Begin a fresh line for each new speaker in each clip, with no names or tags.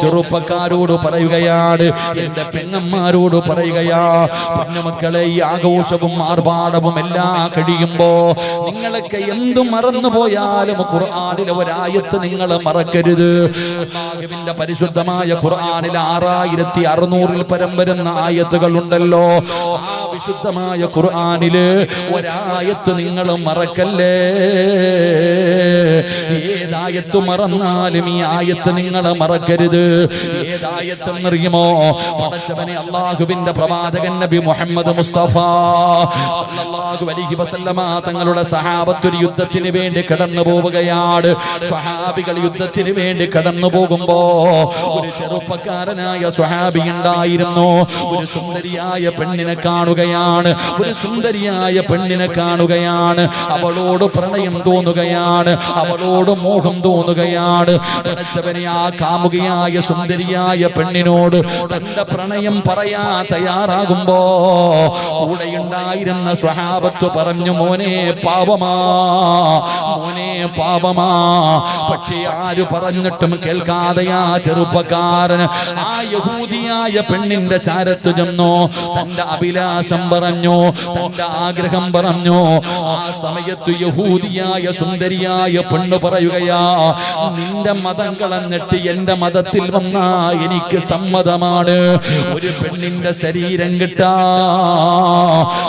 ചെറുപ്പക്കാരോട് പറയുകയാണ്, എന്റെ പെങ്ങന്മാരോട് പറയുകയാ, പൊന്നുമക്കളെ, ഈ ആഘോഷവും ആർഭാടവും എല്ലാം കഴിയുമ്പോ നിങ്ങളൊക്കെ എന്തും മറന്നു പോയാലും ഖുർആനിലെ ഒരായത്ത് നിങ്ങൾ മറക്കരുത്. അല്ലാഹുവിന്റെ പരിശുദ്ധമായ ഖുർആനിൽ 6600 പരം വരുന്ന ആയത്തുകൾ ഉണ്ടല്ലോ. ആ വിശുദ്ധമായ ഖുർആനില് ഒരായത്ത് നിങ്ങൾ മറക്കല്ലേ. ഏതായത്ത് മറന്നാലും ഈ ആയത്ത് നിങ്ങൾ മറക്കരുത്. ഏതായത്തെന്നറിയുമോ? പടച്ചവനെ, അല്ലാഹുവിന്റെ പ്രവാചകൻ നബി മുഹമ്മദ് മുസ്തഫ സല്ലല്ലാഹു അലൈഹി വസല്ലമ തങ്ങളുടെ സഹാബത്ത് ഒരു യുദ്ധത്തിന് വേണ്ടി കടന്നു പോവുകയാണ്. സ്വഹാബികൾ യുദ്ധത്തിന് വേണ്ടി കടന്നു പോകുമ്പോ ഒരു ചെറുപ്പക്കാരനായ സ്വഹാബി ഉണ്ടായിരുന്നു. ഒരു സുന്ദരിയായ പെണ്ണിനെ കാണുകയാണ്. ഒരു സുന്ദരിയായ പെണ്ണിനെ കാണുകയാണ്. അവളോട് പ്രണയം തോന്നുകയാണ്. അവളോട് മോഹം തോന്നുകയാണ്. പടച്ചവനെ, ആ കാമുകിയായ സുന്ദരിയായ പെണ്ണിനോട് തന്റെ പ്രണയം പറയാ തയ്യാറാകുമ്പോ കൂടെയുണ്ടായിരുന്ന സ്വഹാബത്ത് പറഞ്ഞു, മോനെ പാപമാ, മോനെ പാപമാ. പക്ഷേ ആര് പറഞ്ഞിട്ടും കേൾക്കാതെയാ ചെറുപ്പക്കാരൻ ആ യഹൂദിയായ പെണ്ണിന്റെ ചാരത്ത് ചെന്നു. തന്റെ അഭിലാഷം പറഞ്ഞു, തന്റെ ആഗ്രഹം പറഞ്ഞു. ആ സമയത്ത് യഹൂദിയായ സുന്ദരിയായ പെണ്ണ് പറയുകയാ, നിന്റെ മതം കളഞ്ഞിട്ട് എന്റെ മതത്തിൽ വന്നാ എനിക്ക് സമ്മതമാണ്. ഒരു പെണ്ണിന്റെ ശരീരം കിട്ടാ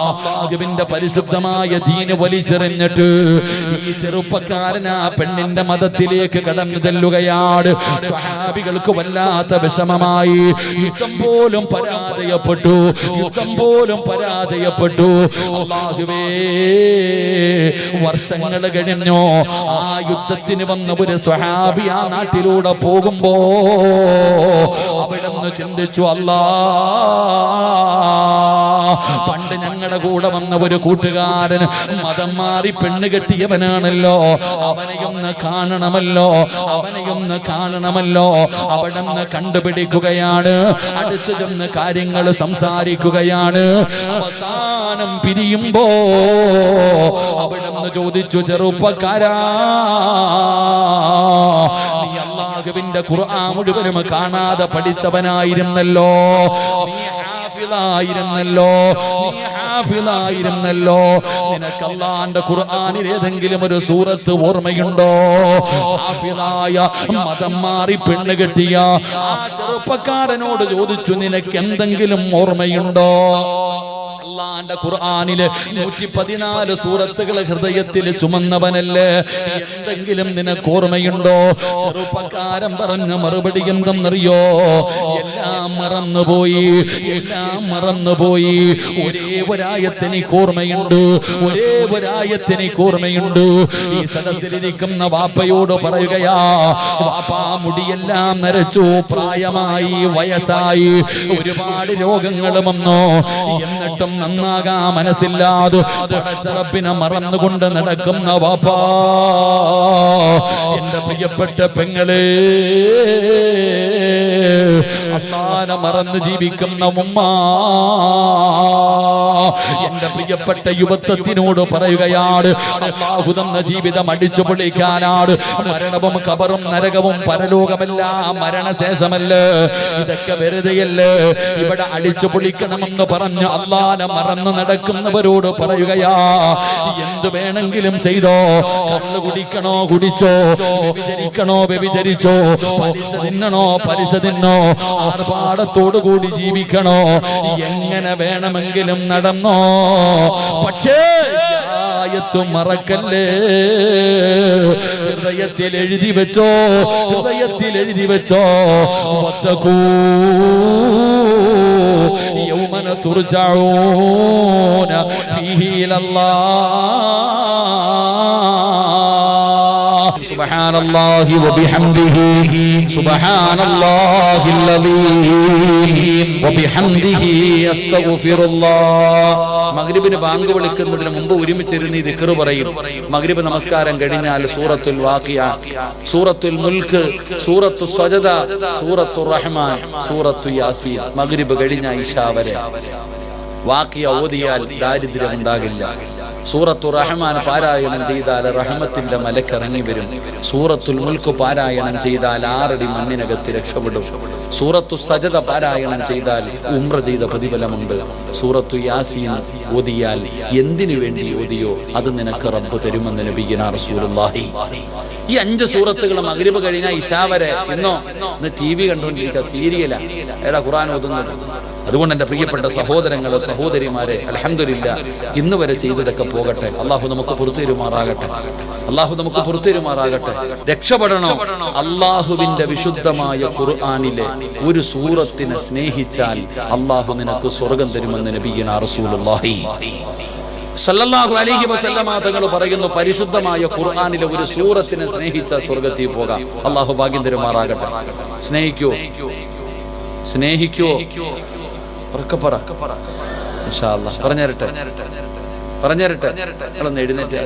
അല്ലാഹുവിന്റെ പരിശുദ്ധമായ ദീന് വലിച്ചെറിഞ്ഞിട്ട് ഈ ചെറുപ്പക്കാരൻ ആ പെണ്ണിന്റെ മതത്തിലേക്ക് കടന്നു ചെല്ലുകയാണ്. സ്വഹാബികൾക്ക് വല്ലാത്ത വിഷമമായി. യുദ്ധം പോലും പരാജയപ്പെട്ടു. യുദ്ധം പോലും പരാജയപ്പെട്ടു. അല്ലാഹുവേ, വർഷങ്ങൾ കഴിഞ്ഞു. ആ യുദ്ധത്തിന് വന്ന ഒരു സ്വഹാബി ആ നാട്ടിലൂടെ പോകുമ്പോ അവിടുന്ന് ചിന്തിച്ചു, അല്ലാ, പണ്ട് ഞങ്ങളുടെ കൂടെ വന്ന ഒരു കൂട്ടുകാരൻ മതം മാറി പെണ്ണ് കെട്ടിയവനാണല്ലോ, അവനെയൊന്ന് കാണണമല്ലോ, അവനെയൊന്ന് കാണണമല്ലോ. അവിടുന്ന് കണ്ടുപിടിക്കുകയാണ്. അടുത്ത് ചെന്ന് കാര്യങ്ങൾ സംസാരിക്കുകയാണ്. അവസാനം പിരിയുമ്പോ അവിടുന്ന് ചോദിച്ചു, ചെറുപ്പക്കാരാ, നീ അല്ലാഹുവിന്റെ ഖുർആൻ മുഴുവനും കാണാതെ പഠിച്ചവനായിരുന്നല്ലോ, നീ ഹാഫിളായിരുന്നല്ലോ, നീ ഹാഫിളായിരുന്നല്ലോ. നിനക്ക് അല്ലാഹുവിന്റെ ഖുർആനിൽ ഏതെങ്കിലും ഒരു സൂറത്ത് ഓർമ്മയുണ്ടോ? ഹാഫിളായ മതം മാറി പെണ്ണ് കെട്ടിയ ആ ചെറുപ്പക്കാരനോട് ചോദിച്ചു, നിനക്ക് എന്തെങ്കിലും ഓർമ്മയുണ്ടോ? അല്ലാഹുവിന്റെ ഖുർആനിലെ 114 സൂറത്തുകൾ ഹൃദയത്തിൽ ചുമന്നവനല്ലേ, എന്തെങ്കിലും നിനക്ക് ഓർമ്മയുണ്ടോ? ചെറുപ്പക്കാരൻ പറഞ്ഞ മറുപടി എന്തെന്നറിയോ? എല്ലാം മറന്നുപോയി, എല്ലാം മറന്നുപോയി. ഒരേ ഒരായത്ത് എനിക്ക് ഓർമ്മയുണ്ട്, ഒരേ ഒരായത്ത് എനിക്ക് ഓർമ്മയുണ്ട്. ഈ സദസ്സിലിരിക്കുന്ന വാപ്പയോട് പറയുകയാ, വാപ്പാ, മുടിയെല്ലാം നരച്ചു, പ്രായമായി, വയസ്സായി, ഒരുപാട് രോഗങ്ങൾ വന്നു, എന്നിട്ടും നന്നാകാ മനസ്സില്ലാതെ പടച്ചറപ്പിനെ മറന്നുകൊണ്ട് നടക്കുന്ന വാപ്പാ, എന്റെ പ്രിയപ്പെട്ട പെങ്ങളെ, അല്ലാഹുവിനെ മറന്ന് ജീവിക്കുന്ന ഉമ്മ, എന്റെ പ്രിയപ്പെട്ട യുവത്വത്തിനോട് പറയുകയാണ്, അല്ലാഹു തന്ന ജീവിതം അടിച്ചു പൊളിക്കാനാണ്. മരണവും ഖബറും നരകവും പരലോകമെല്ലാം മരണശേഷമല്ല. ഇതൊക്കെ വെറുതെയല്ലേ. ഇവിടെ അടിച്ചു പൊളിക്കണമെന്ന് പറഞ്ഞ് അല്ലാഹുവിനെ മറന്ന് നടക്കുന്നവരോട് പറയുകയാ, എന്ത് വേണമെങ്കിലും ചെയ്തോ, കള്ള് കുടിക്കണോ കുടിച്ചോ, വ്യഭിചരിക്കണോ വ്യഭിചരിച്ചോ, പലിശ തിന്നണോ പലിശ തിന്നോ, ആർഭാടത്തോടുകൂടി ജീവിക്കണോ, എങ്ങനെ വേണമെങ്കിലും നടന്നോ. പക്ഷേ ആയത്ത് മറക്കല്ലേ. ഹൃദയത്തിൽ എഴുതി വെച്ചോ, ഹൃദയത്തിൽ എഴുതി വെച്ചോ. വത്തഖൂ യൗമന തുർജഊന ഫീഹി ഇലല്ലാഹ്. സുബ്ഹാനല്ലാഹി വബിഹംദിഹി, സുബ്ഹാനല്ലാഹിൽ അദീം വബിഹംദിഹി അസ്തഗ്ഫിറുല്ലാഹ്. മഗ്രിബിന് ബാങ്ക് വിളിക്കുന്നതിന് മുമ്പ് ഒരുമിച്ചിരുന്ന് ഈ ദിക്ർ പറയും. മഗ്രിബ് നമസ്കാരം കഴിഞ്ഞാൽ സൂറത്തുൽ വാഖിയ, സൂറത്തുൽ മുൽക്ക്, സൂറത്തു സജദ, സൂറത്തുർ റഹ്മാൻ, സൂറത്തു യാസീൻ. മഗ്രിബ് കഴിഞ്ഞ ഇശാ വരെ വാഖിയ ഓതിയാൽ ദാരിദ്ര്യം ഉണ്ടാകില്ല. സൂറത്തു റഹ്മാൻ പാരായണം ചെയ്താൽ റഹ്മത്തിന്റെ മലക്ക് ഇറങ്ങി വരും. സൂറത്തുൽ മുൽക്ക് പാരായണം ചെയ്താൽ 6 അടി മണ്ണിനകത്ത് രക്ഷപ്പെടും. സൂറത്തു സജദ പാരായണം ചെയ്താൽ ഉംറ ചെയ്ത പ്രതിഫലമുണ്ട്. സൂറത്തു യാസീൻ ഓതിയാൽ എന്തിനു വേണ്ടി ഓതിയോ അത് നിനക്ക് റബ്ബ് തരുമെന്ന് നബിയുനാ റസൂലുള്ളാഹി. ഈ 5 സൂറത്തുകൾ മഗ്രിബ് കഴിഞ്ഞാൽ ഇശാ വരെ ഇന്ന് TV കണ്ടുകൊണ്ടിരിക്കുക, സീരിയലാ എടാ ഖുർആൻ ഓതുന്നത്. അതുകൊണ്ട് എൻ്റെ പ്രിയപ്പെട്ട സഹോദരങ്ങളെ സഹോദരിമാരെ, അൽഹംദുലില്ലാ ഇന്ന് വരെ ചെയ്തതൊക്കെ പോകട്ടെ. അള്ളാഹു നമുക്ക് പുറത്തുതരുമാറാകട്ടെ. അള്ളാഹു നമുക്ക് പുറത്തുതരുമാറാകട്ടെ. രക്ഷപ്പെടണോ? അള്ളാഹുവിന്റെ വിശുദ്ധമായ ഖുർആനിലെ ഒരു സൂറത്തിനെ സ്നേഹിച്ചാൽ അള്ളാഹു നിനക്ക് സ്വർഗം തരുമെന്ന് നബിയുനാ റസൂലുള്ളാഹി സല്ലല്ലാഹു അലൈഹി വസല്ലമ തങ്ങൾ പറയുന്നു, പരിശുദ്ധമായ ഖുർആനിലെ ഒരു സൂറത്തിനെ സ്നേഹിച്ച സ്വർഗത്തിൽ പോകാം. അള്ളാഹു ഭാഗ്യം തരുമാറാകട്ടെ. സ്നേഹിക്കോ? സ്നേഹിക്കോ? പറ ഇൻഷാ അല്ലാഹ്. പറഞ്ഞുതരട്ടെ. നിങ്ങളൊന്ന് എഴുന്നേറ്റ്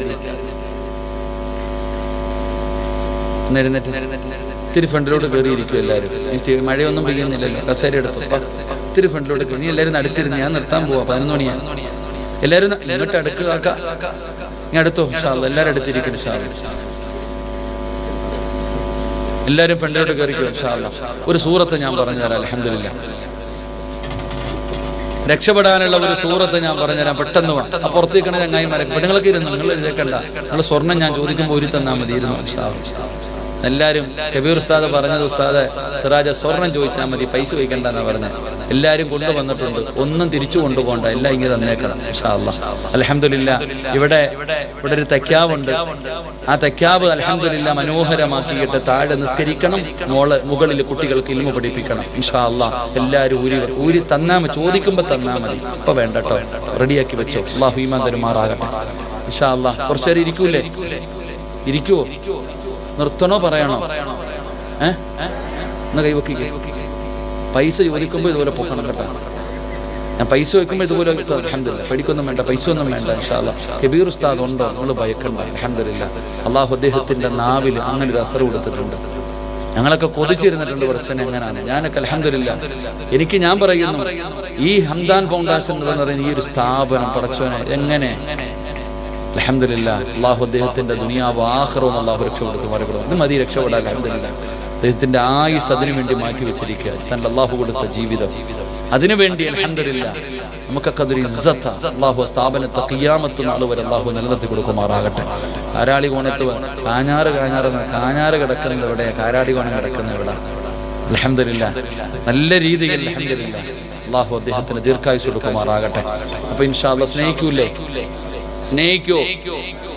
ഇത്തിരി ഫ്രണ്ടിലോട്ട് കയറിയിരിക്കും എല്ലാവരും. മഴയൊന്നും പെയ്യുന്നില്ലല്ലോ, കസേര എടുത്തു ഇത്തിരി ഫ്രണ്ടിലോട്ട് കയറി. എല്ലാവരും അടുത്തിരുന്ന്, ഞാൻ നിർത്താൻ പോവാ, 11 മണിയാണ്. എല്ലാവരും ഇങ്ങോട്ട് അടുക്കുക. ഇനി അടുത്തോ ഇൻഷാ അല്ലാഹ്. എല്ലാവരും അടുത്തിരിക്കും ഇൻഷാ അല്ലാഹ്. എല്ലാവരും ഫ്രണ്ടിലോട്ട് കയറിക്കോ ഇൻഷാ അല്ലാഹ്. ഒരു സൂറത്ത് ഞാൻ പറഞ്ഞുതരാം. അൽഹംദുലില്ലാഹ് രക്ഷപ്പെടാനുള്ള ഒരു സൂറത്ത് ഞാൻ പറഞ്ഞുതരാം. പെട്ടെന്ന് വാ. ആ പുറത്തേക്കണ ചങ്ങായിമാരെ പെണ്ണുങ്ങളൊക്കെ ഇരുന്നു. നിങ്ങൾ എഴുതേക്കണ്ട. നിങ്ങൾ സ്വർണ്ണം ഞാൻ ചോദിക്കുമ്പോൾ ഒരു തന്നാൽ മതി. ഇരുന്നു എല്ലാവരും. കബീർ ഉസ്താദ് പറഞ്ഞത്, ഉസ്താദ് സിറാജ സ്വർണം ചോദിച്ചാൽ മതി, പൈസ വയ്ക്കണ്ടെന്നാ പറഞ്ഞത്. എല്ലാവരും കൊണ്ടുവന്നിട്ടുണ്ട്. ഒന്നും തിരിച്ചു കൊണ്ടുപോകണ്ട, എല്ലാം ഇങ്ങനെ തന്നേക്കണം ഇൻഷാ അല്ലാഹ്. അൽഹംദുലില്ലാ ഇവിടെ ഒരു തക്യാവുണ്ട്. ആ തക്യാവ് അൽഹംദുലില്ലാ മനോഹരമാക്കിയിട്ട് താഴെ നിസ്കരിക്കണം. മുകളിൽ കുട്ടികൾക്ക് ഇൽമു പഠിപ്പിക്കണം ഇൻഷാ അല്ലാഹ്. എല്ലാവരും ഊരി തന്നാ മതി, ചോദിക്കുമ്പോൾ തന്നാ മതി. ഇപ്പൊ വേണ്ട കേട്ടോ, റെഡിയാക്കി വെച്ചോ. അല്ലാഹു ഈമാൻ തരുമാറാകട്ടെ ഇൻഷാ അല്ലാഹ്. കുറച്ചേരം ഇരിക്കൂലേ? ഇരിക്കുവോ? നിർത്തണോ പറയണോ? എന്നാ കൈവക്കിക്കേ. പൈസ ചോദിക്കുമ്പോൾ ഇതുപോലെ പൊക്കണം കേട്ടോ. ഞാൻ പൈസ വയ്ക്കുമ്പോൾ ഇതുപോലെ അൽഹംദുലില്ലാ. പഠിക്കൊന്നും വേണ്ട, പൈസ ഒന്നും വേണ്ട ഇൻഷാ അല്ലാഹ്. കബീർ ഉസ്താദ് ഉണ്ടോ? നിങ്ങൾ ഭയക്കണ്ട. അൽഹംദുലില്ലാ അള്ളാഹു അദ്ദേഹത്തിന്റെ നാവിൽ അങ്ങനെ ഒരു അസർ കൊടുത്തിട്ടുണ്ട്. ഞങ്ങളൊക്കെ കൊതിച്ചിരുന്നിട്ടുണ്ട് പ്രശ്നം എങ്ങനെയാണ്. ഞാനൊക്കെ അൽഹംദുലില്ലാ എനിക്ക് ഞാൻ പറയുന്നു, ഈ ഹംദാൻ ഫൗണ്ടേഷൻ എന്ന് പറയുന്ന ഈ ഒരു സ്ഥാപനം പടച്ചോനെ എങ്ങനെ അൽഹംദുലില്ലാ അള്ളാഹു അദ്ദേഹത്തിന്റെ ദുനിയാവ് ആഖിറവും അള്ളാഹു രക്ഷപ്പെടുത്തി മറികടന്നു. ഇത് മതി രക്ഷപ്പെടാൻ. അൽഹംദുലില്ലാ അദ്ദേഹത്തിന്റെ ആയുസ് അതിനു വേണ്ടി മാറ്റി വെച്ചിരിക്കുക. തന്റെ അള്ളാഹു കൊടുത്ത ജീവിതം അതിനുവേണ്ടി അൽഹംദുലില്ലാ നമുക്കൊക്കെ അതൊരു ഇസ്സത്ത. അള്ളാഹു സ്ഥാപനത്തെ ഖിയാമത്ത് നാൾ വരെ അള്ളാഹു നിലനിർത്തി കൊടുക്കുമാറാകട്ടെ. കാരാളി കോണത്ത് കാഞ്ഞാറ് കിടക്കുന്നത് എവിടെ? കാരാളി കോണം കിടക്കുന്നത് എവിടെ? അൽഹംദുലില്ലാ നല്ല രീതിയിൽ അൽഹംദുലില്ലാ അള്ളാഹു അദ്ദേഹത്തിന് ദീർഘായുസ് കൊടുക്കുമാറാകട്ടെ. അപ്പൊ ഇൻഷാ അല്ലാഹ് സ്നേഹിക്കൂലേ? സ്നേഹിക്കോ?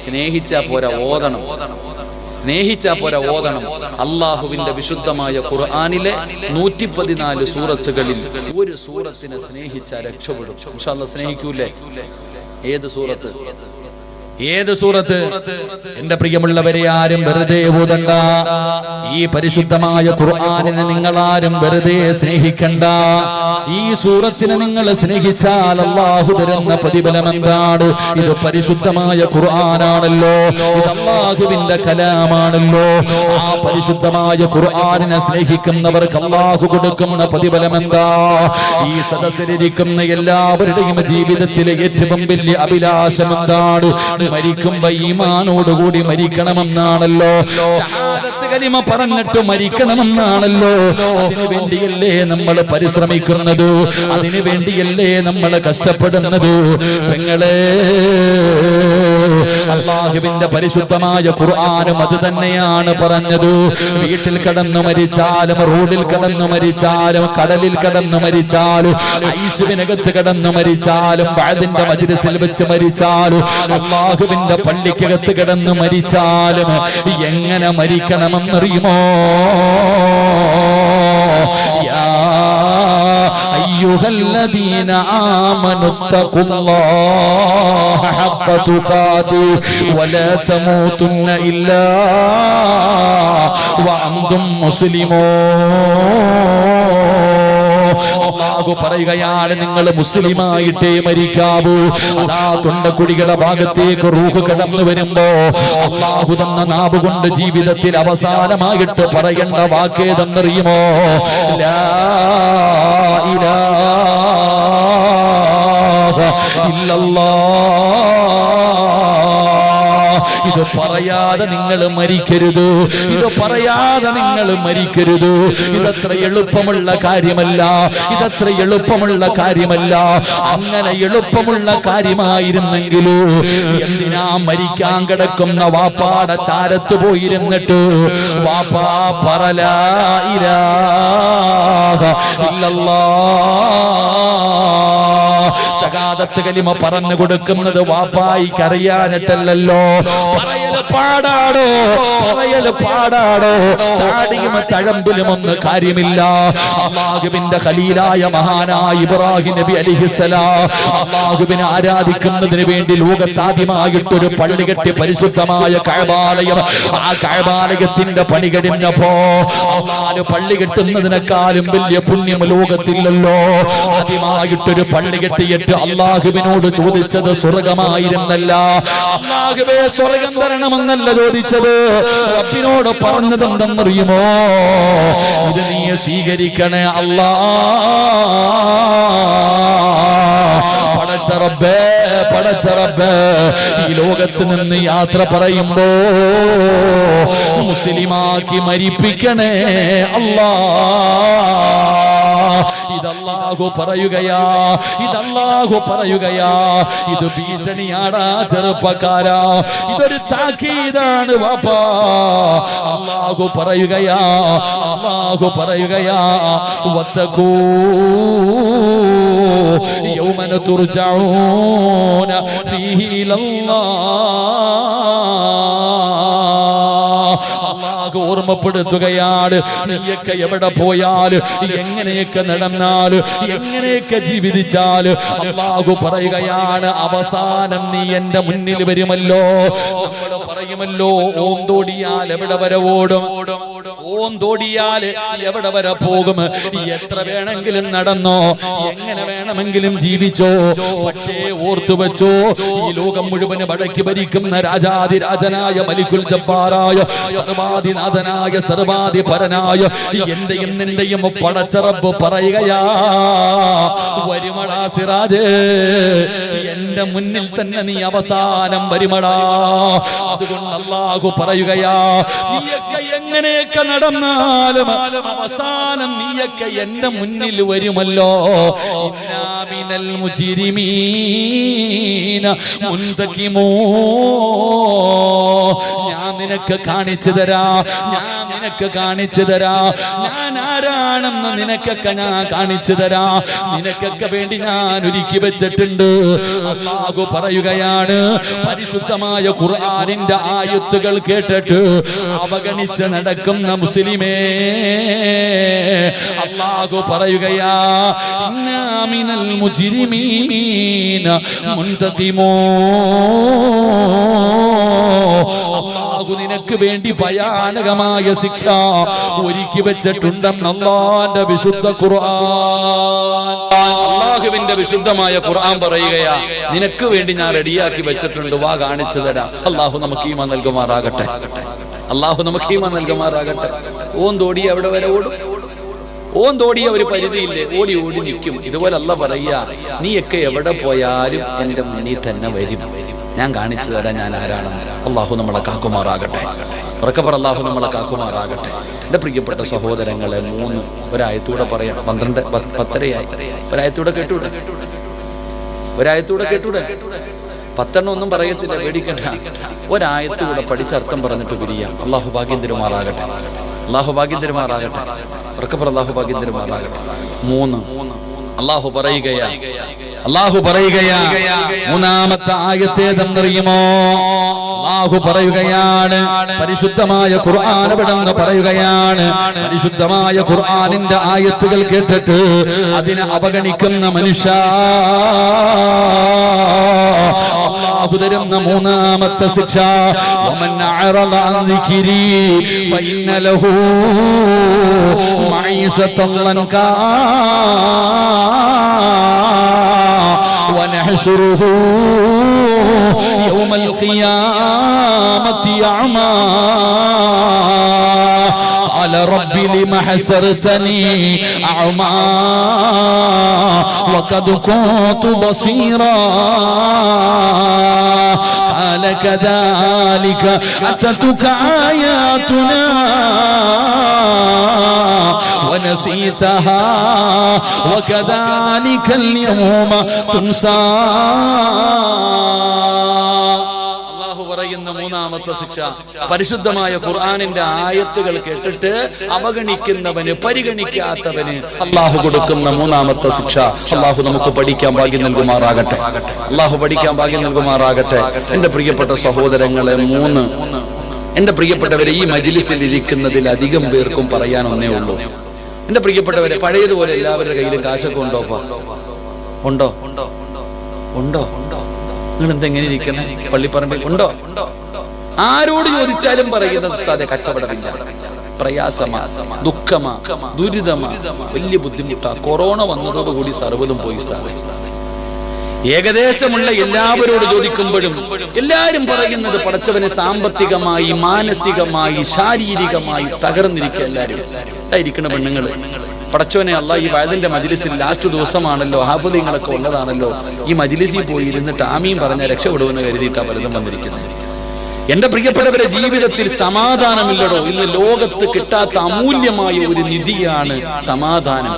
സ്നേഹിച്ചാ പോരാ, ഓതണം. സ്നേഹിച്ചാ പോരാ, ഓതണം. അള്ളാഹുവിന്റെ വിശുദ്ധമായ ഖുർആനിലെ 114 സൂറത്തുകളിൽ ഒരു സൂറത്തിനെ സ്നേഹിച്ചാൽ രക്ഷപ്പെടും ഇൻഷാ അല്ലാഹ്. സ്നേഹിക്കൂലേ? ഏത് സൂറത്ത്? ഏത് സൂറത്ത്? എന്റെ പ്രിയമുള്ളവരെ, ആരും വെറുതെ ഓതണ്ട. ഈ പരിശുദ്ധമായ ഖുർആനിനെ നിങ്ങളാരും വെറുതെ സ്നേഹിക്കണ്ട. ഈ സൂറത്തിനെ നിങ്ങൾ സ്നേഹിച്ചാൽ അല്ലാഹു തരുന്ന പ്രതിഫലം എന്താണ്? ഇത് പരിശുദ്ധമായ ഖുർആനാണല്ലോ, ഇത് അല്ലാഹുവിന്റെ കലാമാണല്ലോ. ആ പരിശുദ്ധമായ ഖുർആനിനെ സ്നേഹിക്കുന്നവർക്ക് അല്ലാഹു കൊടുക്കുന്ന പ്രതിഫലം എന്താ? ഈ സദസ്സിലിരിക്കുന്ന എല്ലാവരുടെയും ജീവിതത്തിലെ ഏറ്റവും വലിയ അഭിലാഷം എന്താണ്? മരിക്കുമ്പോ ഈമാനോടുകൂടി മരിക്കണമെന്നാണല്ലോ. ശഹാദത്ത് കലിമ പറഞ്ഞിട്ട് മരിക്കണമെന്നാണല്ലോ. അതിനു വേണ്ടിയല്ലേ നമ്മൾ പരിശ്രമിക്കുന്നത്, അതിനു വേണ്ടിയല്ലേ നമ്മൾ കഷ്ടപ്പെടുന്നത്. പെങ്ങളെ, അല്ലാഹുവിന്റെ പരിശുദ്ധമായ ഖുർആനും അത് തന്നെയാണ് പറഞ്ഞത്. വീട്ടിൽ കടന്നു മരിച്ചാലും, റോഡിൽ കടന്നു മരിച്ചാലും, കടലിൽ കടന്നു മരിച്ചാലും, ഐസുവിനകത്ത് കടന്നു മരിച്ചാലും, ബഅദിന്റെ മജ്ലിസിൽ വെച്ച് മരിച്ചാലും, അല്ലാഹുവിന്റെ പള്ളിക്കകത്ത് കിടന്നു മരിച്ചാലും എങ്ങനെ മരിക്കണമെന്നറിയുമോ? അയ്യുഹല്ലദീന ആമനു തഖുല്ലാഹ ഹഖ്ക തുഖാതി വലാ തമൂതുന്ന ഇല്ലാ വഅൻതും മുസ്ലിമൂൻ. അല്ലാഹു പറയുകയാണ്, നിങ്ങൾ മുസ്ലിമായിട്ടേ മരിക്കാവൂ. അതാ തൊണ്ടക്കുടികളുടെ ഭാഗത്തേക്ക് റൂഹ് കടന്നു വരുമ്പോ അല്ലാഹു തന്ന നാവ് കൊണ്ട് ജീവിതത്തിൽ അവസാനമായിട്ട് പറയേണ്ട വാക്കേതെന്നറിയുമോ? ലാ ഇലാഹ ഇല്ലല്ലാഹ് ഇത് പറയാതെ നിങ്ങൾ മരിക്കരുത്, ഇത് പറയാതെ നിങ്ങൾ മരിക്കരുത്. ഇതത്ര എളുപ്പമുള്ള കാര്യമല്ല, ഇതത്ര എളുപ്പമുള്ള കാര്യമല്ല. അങ്ങനെ എളുപ്പമുള്ള കാര്യമായിരുന്നെങ്കിലോ എന്തിനാ മരിക്കാൻ കിടക്കുന്ന വാപ്പാടെ ചാരത്ത് പോയിരുന്നിട്ട് വാപ്പാ പറലാ ഇലാഹ ഇല്ലല്ലാഹ് ശഹാദത്ത് കലിമ പറഞ്ഞു കൊടുക്കുന്നത് വാപ്പായിക്ക് അറിയാനിട്ടല്ലോ. പറയല് പാടാടോ, പറയല് പാടാടോ, താടിയും തഴമ്പിലും ഒന്നും കാര്യമില്ല. അല്ലാഹുവിന്റെ ഖലീലായ മഹാനായ ഇബ്രാഹിം നബി അലൈഹിസ്സലാം അല്ലാഹുവിനെ ആരാധിക്കുന്നതിന് വേണ്ടി ലോകത്താദ്യമായിട്ടൊരു പള്ളി കെട്ടി പരിശുദ്ധമായ കഅബാലയം. ആ കഅബാലയത്തിന്റെ പണി കഴിഞ്ഞപ്പോ അല്ലാഹു പള്ളി കെട്ടുന്നതിനേക്കാളും വലിയ പുണ്യം ലോകത്തില്ലല്ലോ. ആദ്യമായിട്ടൊരു പള്ളി കെട്ടിയിട്ട് അല്ലാഹുവിനോട് ചോദിച്ചത് സ്വർഗമായിരുന്നല്ല, അല്ലാഹുവേ സ്വർഗം തരണമെന്നല്ല ചോദിച്ചത്. റബ്ബിനോട് പറഞ്ഞത് എന്തെന്നറിയുമോ? ഇത് നീ സ്വീകരിക്കണേ അല്ലാ. പടച്ച റബ്ബേ, പടച്ച റബ്ബേ, ഈ ലോകത്ത് നിന്ന് യാത്ര പറയുമ്പോ മുസ്ലിമാക്കി മരിപ്പിക്കണേ അല്ലാ. ഇതല്ലാഹു പറയുകയാ, ഇതല്ലാഹു പറയുകയാ. ഇത് ഭീഷണിയാടാ ചെറുപ്പക്കാരാ, ഇതൊരു താക്കീതാണ് വാപ്പാ. അല്ലാഹു പറയുകയാ, അല്ലാഹു പറയുകയാ, വത്തഖൂ യൗമന തുർജഊന ഫീഹി ഇലല്ലാഹ്. ഓർമ്മപ്പെടുത്തുകയാണ്, നീയൊക്കെ എവിടെ പോയാല്, എങ്ങനെയൊക്കെ നടന്നാല്, എങ്ങനെയൊക്കെ ജീവിച്ചാല് അല്ലാഹു പറയുകയാണ്, അവസാനം നീ എന്റെ മുന്നിൽ വരുമല്ലോ. നമ്മൾ പറയുമല്ലോ, ഓം തോടിയാൽ എവിടെ വരെ ഓടും, ഓം തോടിയാൽ എവിടെ വരെ പോകും, എത്ര വേണമെങ്കിലും നടന്നോ, എങ്ങനെ വേണമെങ്കിലും ജീവിച്ചോ. പക്ഷേ ഓർത്തു വെച്ചോ, ഈ ലോകം മുഴുവൻ വടക്കി ഭരിക്കുന്ന രാജാതിരാജനായ മലിക്കുൽ ജബ്ബാറായ സർവാധിനാഥനായ സർവാധിപരനായ എന്റെയും നിന്റെയും പടച്ച റബ്ബ് പറയുകയാ, വരുമടാ സിറാജ്, എന്റെ മുന്നിൽ തന്നെ നീ അവസാനം വരുമടാ. അതുകൊണ്ട് അല്ലാഹു പറയുകയാ, നീയൊക്കെ എങ്ങനെയൊക്കെ നടന്നാലും അവസാനം നീയൊക്കെ എന്റെ മുന്നിൽ വരുമല്ലോ. ഇന്നാ മിനൽ മുജ്രിമീന മുൻതഖിമൂൻ. ഞാൻ നിനക്ക് കാണിച്ചു തരാ, ഞാൻ നിനക്ക് കാണിച്ചു തരാ, ഞാൻ ആരാണെന്ന് നിനക്കൊക്കെ ഞാൻ കാണിച്ചു തരാ. നിനക്കൊക്കെ വേണ്ടി ഞാൻ ഒരുക്കി വെച്ചിട്ടുണ്ട്. അല്ലാഹു പറയുകയാണ്, പരിശുദ്ധമായ ഖുർആനിന്റെ ആയത്തുകൾ കേട്ടിട്ട് അവഗണിച്ച് നടക്കുന്ന മുസ്ലിമേ, അല്ലാഹു പറയുകയാ, ഇന്നാ മിനൽ മുജ്രിമീന മുൻതഖിമൂൻ. അല്ലാഹു നിനക്ക് വേണ്ടി ഭയാനകമായ ശിക്ഷ ഒരുക്കി വെച്ചിട്ടുണ്ടെന്ന് അല്ലാഹുവിന്റെ വിശുദ്ധ ഖുർആൻ. അല്ലാഹുവിന്റെ വിശുദ്ധമായ ഖുർആൻ പറയുകയാ, നിനക്ക് വേണ്ടി ഞാൻ റെഡിയാക്കി വെച്ചിട്ടുണ്ട്, വാ കാണിച്ചു തരാം. അല്ലാഹു നമുക്ക് ഈമാൻ നൽകുമാറാകട്ടെ, അല്ലാഹു നമുക്ക് ഈമാൻ നൽകുമാറാകട്ടെ. ഓൻ തോടി എവിടെ വരെ ഓടും, ഓൻ തോടിയ ഒരു പരിധിയില്ലേ, ഓടി ഓടി നിൽക്കും. ഇതുപോലെ അല്ലാഹു പറയാ, നീയൊക്കെ എവിടെ പോയാലും എന്റെ മുന്നിൽ തന്നെ വരും, ഞാൻ കാണിച്ചു തരാം ഞാൻ ആരാണെന്ന്. അല്ലാഹു നമ്മളെ കാക്കുമാറാകട്ടെ, ഉറക്കപ്പറ അല്ലാഹു നമ്മളെ കാക്കുമാറാകട്ടെ. എന്റെ പ്രിയപ്പെട്ട സഹോദരങ്ങളെ, ഒരായത്തൂടെ പറയാം. 10:10 ഒരായത്തൂടെ കേട്ടൂടെ, ഒരായത്തൂടെ കേട്ടൂടെ. 10 ഒന്നും പറയത്തില്ല, പേടിക്കണ്ട. ഒരായത്തൂടെ പഠിച്ചർത്ഥം പറഞ്ഞിട്ട് പിരിയാം. അല്ലാഹു ഭാഗ്യം തരുമാറാകട്ടെ, അല്ലാഹു ഭാഗ്യം തരുമാറാകട്ടെ, ഉറക്കപ്പറ അല്ലാഹു ഭാഗ്യം തരുമാറാകട്ടെ. 3 അല്ലാഹു പറയുകയാ, അല്ലാഹു പറയുകയാ, മൂന്നാമത്തെ ആയത്തേതെന്നറിയുമോ? അല്ലാഹു പറയുകയാണ്, പരിശുദ്ധമായ ഖുർആൻ എവിടെന്ന് പറയുകയാണ്, പരിശുദ്ധമായ ഖുർആനിന്റെ ആയത്തുകൾ കേട്ടിട്ട് അതിനെ അവഗണിക്കുന്ന മനുഷ്യ, അല്ലാഹു തരുന്ന മൂന്നാമത്തെ ശിക്ഷ, വമൻ അഅറദ അൻ ദിക്രി ഫഇന്ന ലഹു മഈശതൻ ലൻകാ ونحشره يوم القيامة أعمى قال رب لم حشرتني أعمى وقد كنت بصيرا قال كذلك أتتك آياتنا ونسيتها وكذلك اليوم تنسى. പറയുന്ന മൂന്നാമത്തെ ശിക്ഷ, പരിശുദ്ധമായ ഖുർആനിന്റെ ആയത്തുകൾ കേട്ടിട്ട് അവഗണിക്കുന്നവന്, പരിഗണിക്കാത്തവന് അള്ളാഹു കൊടുക്കുന്ന മൂന്നാമത്തെ ശിക്ഷ. അള്ളാഹു നമുക്ക് പഠിക്കാൻ ഭാഗ്യം നൽകുമാറാകട്ടെ. അള്ളാഹു പഠിക്കാൻ ഭാഗ്യം നൽകുമാറാകട്ടെ. എന്റെ പ്രിയപ്പെട്ട സഹോദരങ്ങളെ, എന്റെ പ്രിയപ്പെട്ടവരെ, ഈ മജ്ലിസിൽ ഇരിക്കുന്നതിൽ അധികം പേർക്കും പറയാനൊന്നേ ഉള്ളൂ. എന്റെ പ്രിയപ്പെട്ടവരെ, പഴയതുപോലെ എല്ലാവരുടെ കയ്യിലും കാശൊക്കെ ഉണ്ടോ? ഉണ്ടോ? ഉണ്ടോ? നിങ്ങൾ എന്തെങ്ങനെ ഇരിക്കണം? പള്ളിപ്പറമ്പിൽ ഉണ്ടോ? ആരോട് ചോദിച്ചാലും പറയുന്നത് ഉസ്താദേ കച്ചവടമില്ല, പ്രയാസമാ, ദുഃഖമാ, ദുരിതമാ, വലിയ ബുദ്ധിമുട്ടാ, കൊറോണ വന്നതോടുകൂടി സർവ്വതും പോയി ഉസ്താദേ. ഏകദേശമുള്ള എല്ലാവരോട് ചോദിക്കുമ്പോഴും എല്ലാരും പറയുന്നത് പടച്ചവനെ സാമ്പത്തികമായി, മാനസികമായി, ശാരീരികമായി തകർന്നിരിക്കുക. എല്ലാരും ഇരിക്കണ പെണ്ണുങ്ങള്, പടച്ചവനെ അല്ലാഹ് ഈ വയതിന്റെ മജ്ലിസിൽ ലാസ്റ്റ് ദിവസമാണല്ലോ, ഹാഫിളീങ്ങളൊക്കെ ഉള്ളതാണല്ലോ, ഈ മജ്ലിസിൽ പോയി ഇരുന്നിട്ട് ആമീൻ പറഞ്ഞ രക്ഷപ്പെടുമെന്ന് കരുതിയിട്ടാണ് പലതും വന്നിരിക്കുന്നത്. എന്റെ പ്രിയപ്പെട്ടവരെ, ജീവിതത്തിൽ സമാധാനമില്ലടോ. ഇന്ന് ലോകത്ത് കിട്ടാത്ത അമൂല്യമായ ഒരു നിധിയാണ് സമാധാനം.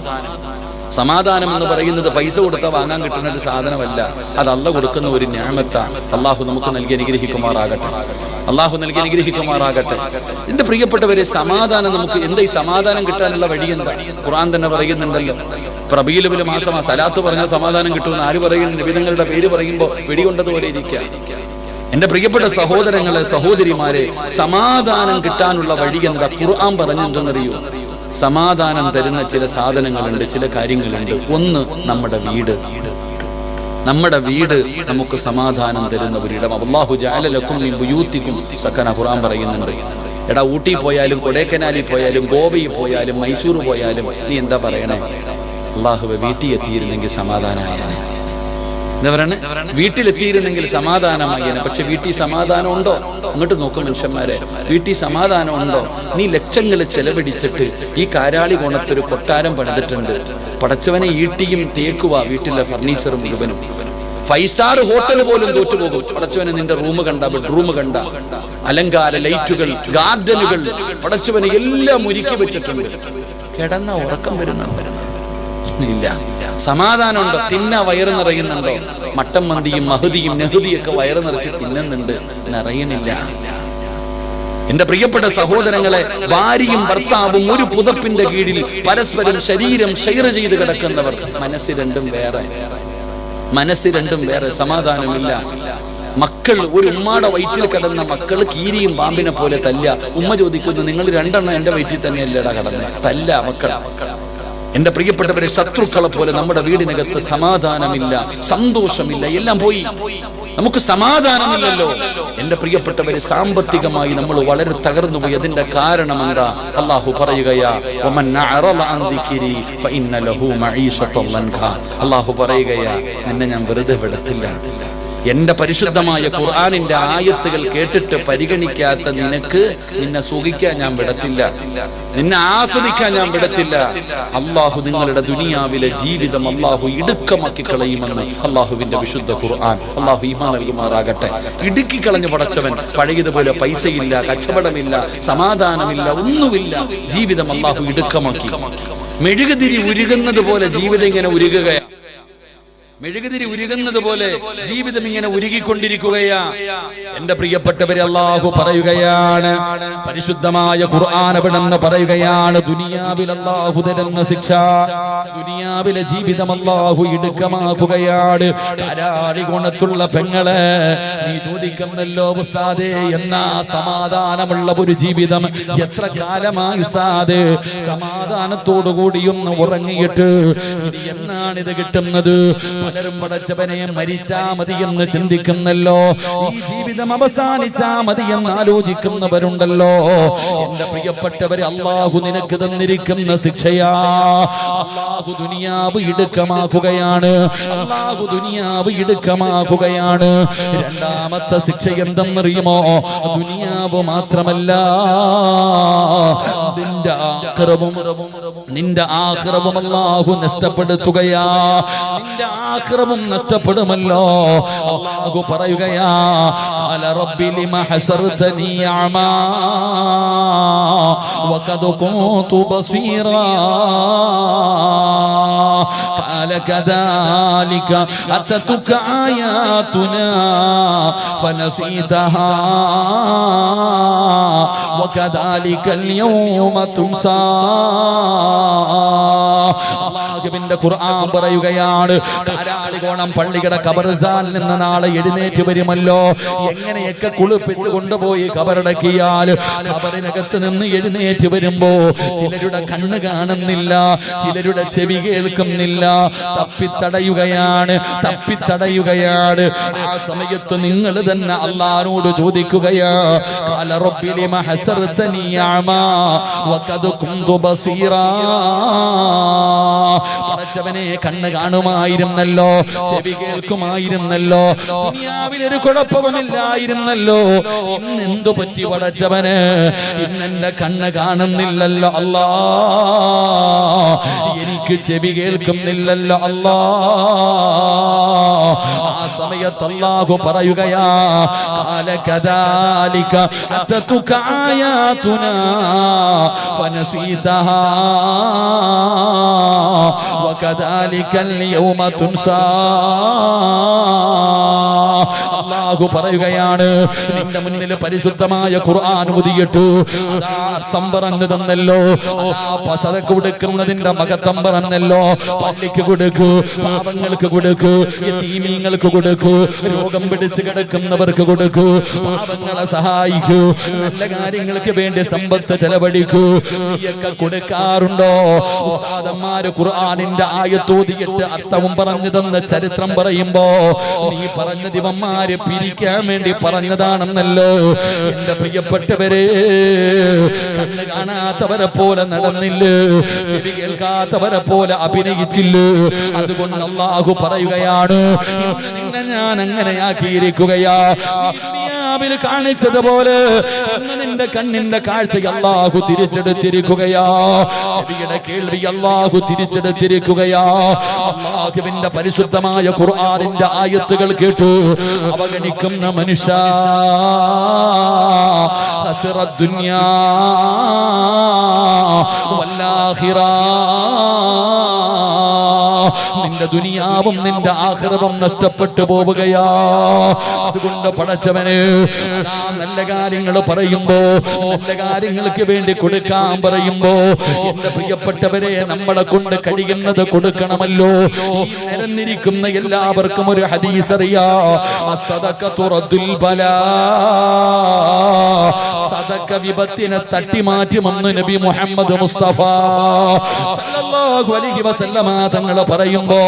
സമാധാനം എന്ന് പറയുന്നത് പൈസ കൊടുത്താൽ വാങ്ങാൻ കിട്ടുന്ന ഒരു സാധനമല്ല, അത് അല്ലാഹ് കൊടുക്കുന്ന ഒരു നിഅമത്താണ്. അള്ളാഹു നമുക്ക് നൽകി അനുഗ്രഹിക്കുമാറാകട്ടെ. അള്ളാഹു നൽകി അനുഗ്രഹിക്കുമാറാകട്ടെ. എന്റെ പ്രിയപ്പെട്ടവരെ, സമാധാനം നമുക്ക് എന്താ? ഈ സമാധാനം കിട്ടാനുള്ള വഴി എന്താ? ഖുർആൻ തന്നെ പറയുന്നുണ്ടല്ലോ, റബീഉൽ മാസമാ, സലാത്ത് പറഞ്ഞാൽ സമാധാനം കിട്ടുമെന്ന് ആര് പറയുന്നു? നബിതങ്ങളുടെ പേര് പറയുമ്പോൾ വെടികൊണ്ടതുപോലെ ഇരിക്കുക. എന്റെ പ്രിയപ്പെട്ട സഹോദരങ്ങളെ, സഹോദരിമാരെ, സമാധാനം കിട്ടാനുള്ള വഴി എന്താ? ഖുർആൻ പറഞ്ഞെന്തെന്നറിയോ? സമാധാനം തരുന്ന ചില സാധനങ്ങളുണ്ട്, ചില കാര്യങ്ങളുണ്ട്. ഒന്ന്, നമ്മുടെ വീട്. നമ്മുടെ വീട് നമുക്ക് സമാധാനം തരുന്ന ഒരിടം. അല്ലാഹു ജഅല ലക്കും മിൻ ബുയൂത്തിക്കും സക്കന. ഖുർആൻ പറയുന്നുണ്ട്. എടാ, ഊട്ടി പോയാലും കൊടൈക്കനാലിൽ പോയാലും ഗോവയിൽ പോയാലും മൈസൂർ പോയാലും നീ എന്താ പറയണേ? അല്ലാഹുവേ, വീട്ടിൽ എത്തിയിരുന്നെങ്കിൽ സമാധാനമായേനെ. എന്താ പറയണേ? വീട്ടിലെത്തിയിരുന്നെങ്കിൽ സമാധാനമായേനെ. പക്ഷെ വീട്ടിൽ സമാധാനം ഉണ്ടോ? അങ്ങോട്ട് നോക്കും മനുഷ്യന്മാരെ, വീട്ടിൽ സമാധാനം ഉണ്ടോ? നീ ലക്ഷങ്ങൾ ചെലവഴിച്ചിട്ട് ഈ കാരാളി കോണത്തൊരു കൊട്ടാരം പണിതിട്ടുണ്ട്. പടച്ചവനെ, ഈട്ടിയും തേക്കുവാ വീട്ടിലെ ഫർണിച്ചർ മുഴുവനും. 5 സ്റ്റാർ ഹോട്ടൽ പോലും തോറ്റുപോകും. പടച്ചവനെ, നിന്റെ റൂം കണ്ട, ബെഡ്റൂം കണ്ട, അലങ്കാര ലൈറ്റുകൾ, ഗാർഡനുകൾ, പടച്ചവനെ എല്ലാം ഒരുക്കി വെച്ചിട്ടുണ്ട്. കിടന്ന ഉറക്കം വരുന്നുണ്ട്? ഇല്ല. സമാധാനം ഉണ്ടോ? തിന്ന വയറ് നിറയുന്നുണ്ടോ? മട്ടൻ മന്തിയും മഹദിയും നെഹദിയൊക്കെ വയറ് നിറച്ച് തിന്നുന്നുണ്ട്, നിറയണില്ല. എന്റെ പ്രിയപ്പെട്ട സഹോദരങ്ങളെ, ഭാര്യയും ഭർത്താവും ഒരു പുതപ്പിന്റെ കീഴിൽ പരസ്പരം ശരീരം ഷെയർ ചെയ്ത് കിടക്കുന്നവർ, മനസ്സ് രണ്ടും വേറെ, മനസ്സ് രണ്ടും വേറെ, സമാധാനമില്ല. മക്കൾ, ഒരു ഉമ്മയുടെ വയറ്റിൽ കിടന്ന മക്കൾ കീരിയും പാമ്പിനെ പോലെ തല്ല. ഉമ്മ ചോദിക്കുന്നു, നിങ്ങൾ 2 എണ്ണം എന്റെ വയറ്റിൽ തന്നെയല്ലേടാ കിടന്ന്? തല്ല മക്കൾ. എന്റെ പ്രിയപ്പെട്ടവരെ, ശത്രുക്കളെ പോലെ നമ്മുടെ വീടിനകത്ത് സമാധാനമില്ല, സന്തോഷമില്ല, എല്ലാം പോയി. നമുക്ക് സമാധാനമില്ലല്ലോ. എന്റെ പ്രിയപ്പെട്ടവരെ, സാമ്പത്തികമായി നമ്മൾ വളരെ തകർന്നു പോയി. അതിന്റെ കാരണം എന്താ? അല്ലാഹു പറയുകയാ, അല്ലാഹു പറയുകയാ, നിന്നെ ഞാൻ വെറുതെ വിടത്തില്ല. എന്റെ പരിശുദ്ധമായ ഖുർആനിന്റെ ആയത്തുകൾ കേട്ടിട്ട് പരിഗണിക്കാത്ത നിനക്ക് നിന്നെ സുഖിക്കാൻ ഞാൻ വിടത്തില്ല, നിന്നെ ആസ്വദിക്കാൻ ഞാൻ വിടത്തില്ല. അള്ളാഹു നിങ്ങളുടെ ദുനിയാവിലെ ജീവിതം അള്ളാഹു ഇടുക്കമാക്കി കളയുമെന്ന് അള്ളാഹുവിന്റെ വിശുദ്ധ ഖുർആൻ. അള്ളാഹു ഈമാൻ നൽകുമാറാകട്ടെ. ഇടുക്കി കളഞ്ഞു പടച്ചവൻ. പഴയതുപോലെ പൈസയില്ല, കച്ചവടമില്ല, സമാധാനമില്ല, ഒന്നുമില്ല. ജീവിതം അള്ളാഹു ഇടുക്കമാക്കി. മെഴുകുതിരി ഉരുകുന്നത് പോലെ ജീവിതം ഇങ്ങനെ ഉരുകുകയാണ്. മെഴുകുതിരി ഉരുകുന്നത് പോലെ ജീവിതം ഇങ്ങനെ ഉരുകിക്കൊണ്ടിരിക്കുകയാ. എന്റെ പ്രിയപ്പെട്ടവരെ, അല്ലാഹു പറയുകയാണ്, പരിശുദ്ധമായ ഖുർആൻ അവിടെന്ന് പറയുകയാണ്, ദുനിയാവിൽ അല്ലാഹു തരുന്ന ശിക്ഷ, ദുനിയാവിലെ ജീവിതം അല്ലാഹു ഇടുക്കമാക്കുകയാണ്. കാരാളി ഗുണത്തുള്ള പെങ്ങളെ, നീ ചോദിക്കുന്നല്ലോ ഉസ്താദേ, എന്നാ സമാധാനമുള്ള ഒരു ജീവിതം എത്ര കാലമായി ഉസ്താദേ? സമാധാനത്തോടു കൂടിയൊന്ന് ഉറങ്ങിയിട്ട് ഇനി എന്നാണിത് കിട്ടുന്നത്? പടച്ചവനെ മരിച്ചാ മതി എന്ന് ചിന്തിക്കുന്നല്ലോ, ഈ ജീവിതം അവസാനിച്ചാ മതി എന്ന് ആലോചിക്കുന്നവരുണ്ടല്ലോ. എന്റെ പ്രിയപ്പെട്ടവരെ, അള്ളാഹു നിനക്ക് തന്നിരിക്കുന്ന ശിക്ഷയാ. അള്ളാഹു ദുനിയാവ് ഇടുക്കമാക്കുകയാണ്, അള്ളാഹു ദുനിയാവ് ഇടുക്കമാക്കുകയാണ്. രണ്ടാമത്തെ ശിക്ഷ എന്തെന്നറിയുമോ? ദുനിയാവ് മാത്രമല്ല, നിന്റെ ആഖിറവും അല്ലാഹു നഷ്ടപ്പെടുത്തുകയാ. നിന്റെ ആഖിറവും നഷ്ടപ്പെടുമല്ലോ. അല്ലാഹു പറയുകയാ, ഖാല റബ്ബി ലിമ ഹസർതനി അമാ വഖദ് കുന്തു ബസീറാ ഖാല കദാലിക അതതുക ആയാതുനാ ഫനസീതഹാ വകദാലിക അൽയൗമ തുൻസാ. അല്ലാഹുവിന്റെ ഖുർആൻ പറയുകയാണ്, കാരാളികോണം പള്ളിയുടെ ഖബർസ്ഥാനിൽ നിന്ന് നാളെ എഴുന്നേറ്റ് വരുമല്ലോ. എങ്ങനെയൊക്കെ കുളിപ്പിച്ച് കൊണ്ടുപോയി ഖബറടക്കിയാൽ ഖബറിനകത്ത് നിന്ന് എഴുന്നേറ്റ് വരുമ്പോ ചിലരുടെ കണ്ണ് കാണുന്നില്ല, ചിലരുടെ ചെവി കേൾക്കുന്നില്ല, തപ്പിത്തടയുകയാണ്. ആ സമയത്ത് നിങ്ങൾ തന്നെ അല്ലാഹുവോട് ചോദിക്കുകയാ, ഖാല റബ്ബി ലിമ ഹസർതനി അമാ വഖദ് കുന്തു ബസീറാ. പടച്ചവനെ, കണ്ണ് കാണുമായിരുന്നല്ലോ, ചെവി കേൾക്കുമായിരുന്നല്ലോ, ദുനിയാവിലൊരു കുഴപ്പവുമില്ലായിരുന്നല്ലോ. ഇന്ന് എന്തു പറ്റി പടച്ചവന്? ഇന്നെന്റെ കണ്ണ് കാണുന്നില്ലല്ലോ അല്ലാ, എനിക്ക് ചെവി കേൾക്കുന്നില്ലല്ലോ അല്ലാ. ആ സമയത്ത് അല്ലാഹു പറയുകയാ, ഖാല കദാലിക അതതുക ആയാതുനാ ഫനസീതഹാ വകദാലിക അൽയൗമ തുൻസാ. അല്ലാഹു പറയുകയാണ്, നിന്റെ മുന്നിൽ പരിശുദ്ധമായ ഖുർആൻ ഓതിയിട്ടു അർത്ഥം പറഞ്ഞു തന്നല്ലോ. സദഖ കൊടുക്കുന്നതിന്റെ മഹത്വം പറഞ്ഞല്ലോ. പള്ളിക്ക് കൊടുക്കൂ, പാവങ്ങൾക്ക് കൊടുക്കൂ, യതീമീങ്ങൾക്ക് കൊടുക്കൂ, രോഗം പിടിച്ച് കിടക്കുന്നവർക്ക് കൊടുക്കൂ, പാവങ്ങളെ സഹായിക്കൂ, നല്ല കാര്യങ്ങൾക്ക് വേണ്ടി സമ്പത്ത് ചെലവഴിക്കൂ. നീയൊക്കെ കൊടുക്കാറുണ്ടോ? ഉസ്താദന്മാര് ഖുർആനിന്റെ ആയത്തോതിയിട്ട് അർത്ഥവും പറഞ്ഞു തന്ന ചരിത്രം പറയുമ്പോ നീ പറഞ്ഞ ദിവന്മാരെ പിരിക്കാൻ വേണ്ടി പറഞ്ഞതാണെന്നല്ലോ. എന്റെ പ്രിയപ്പെട്ടവരെ, കണ്ണ് കാണാത്തവരെ പോലെ നടന്നില്ലേ, ചെവി കേൾക്കാത്തവരെ പോലെ അഭിനയിച്ചില്ലേ. അതുകൊണ്ട് അല്ലാഹു പറയുകയാണ്, നിന്നെ ഞാൻ അങ്ങനെയാക്കിയിരിക്കുകയാ. ദുനിയാവിൽ കാണിച്ചതുപോലെ ഇന്ന് നിന്റെ കണ്ണിന്റെ കാഴ്ച അല്ലാഹു തിരിച്ചെടുത്തിരിക്കുകയാ, ചെവിയുടെ കേൾവി അല്ലാഹു തിരിച്ചെടുത്തിരിക്കുകയാ. അല്ലാഹുവിന്റെ പരിശുദ്ധമായ ഖുർആനിന്റെ ആയത്തുകൾ കേട്ടു അവഗണിക്കുന്ന മനുഷ്യ ഖസറ ദുനിയാ വല്ലാഖിറ. നിന്റെ ദുനിയാവും നിന്റെ ആഖിറവും നഷ്ടപ്പെട്ടു പോവുകയാ. അതുകൊണ്ട് പടച്ചവന് നല്ല കാര്യങ്ങൾ പറയുമ്പോ, നല്ല കാര്യങ്ങൾക്ക് വേണ്ടി കൊടുക്കാൻ പറയുമ്പോ, എന്റെ പ്രിയപ്പെട്ടവരെ, നമ്മളെ കൊണ്ട് കഴിയുന്നത് കൊടുക്കണമല്ലോ. ഈ നിരന്നിരിക്കുന്ന എല്ലാവർക്കും ഒരു ഹദീസ് അറിയാം, സദഖത്തു റദ്ദുൽ ബലാ. സദഖ വിപത്തിനെ തട്ടിമാറ്റുമെന്ന് നബി മുഹമ്മദ് മുസ്തഫ സല്ലല്ലാഹു അലൈഹി വസല്ലമ തങ്ങൾ പറയുമ്പോ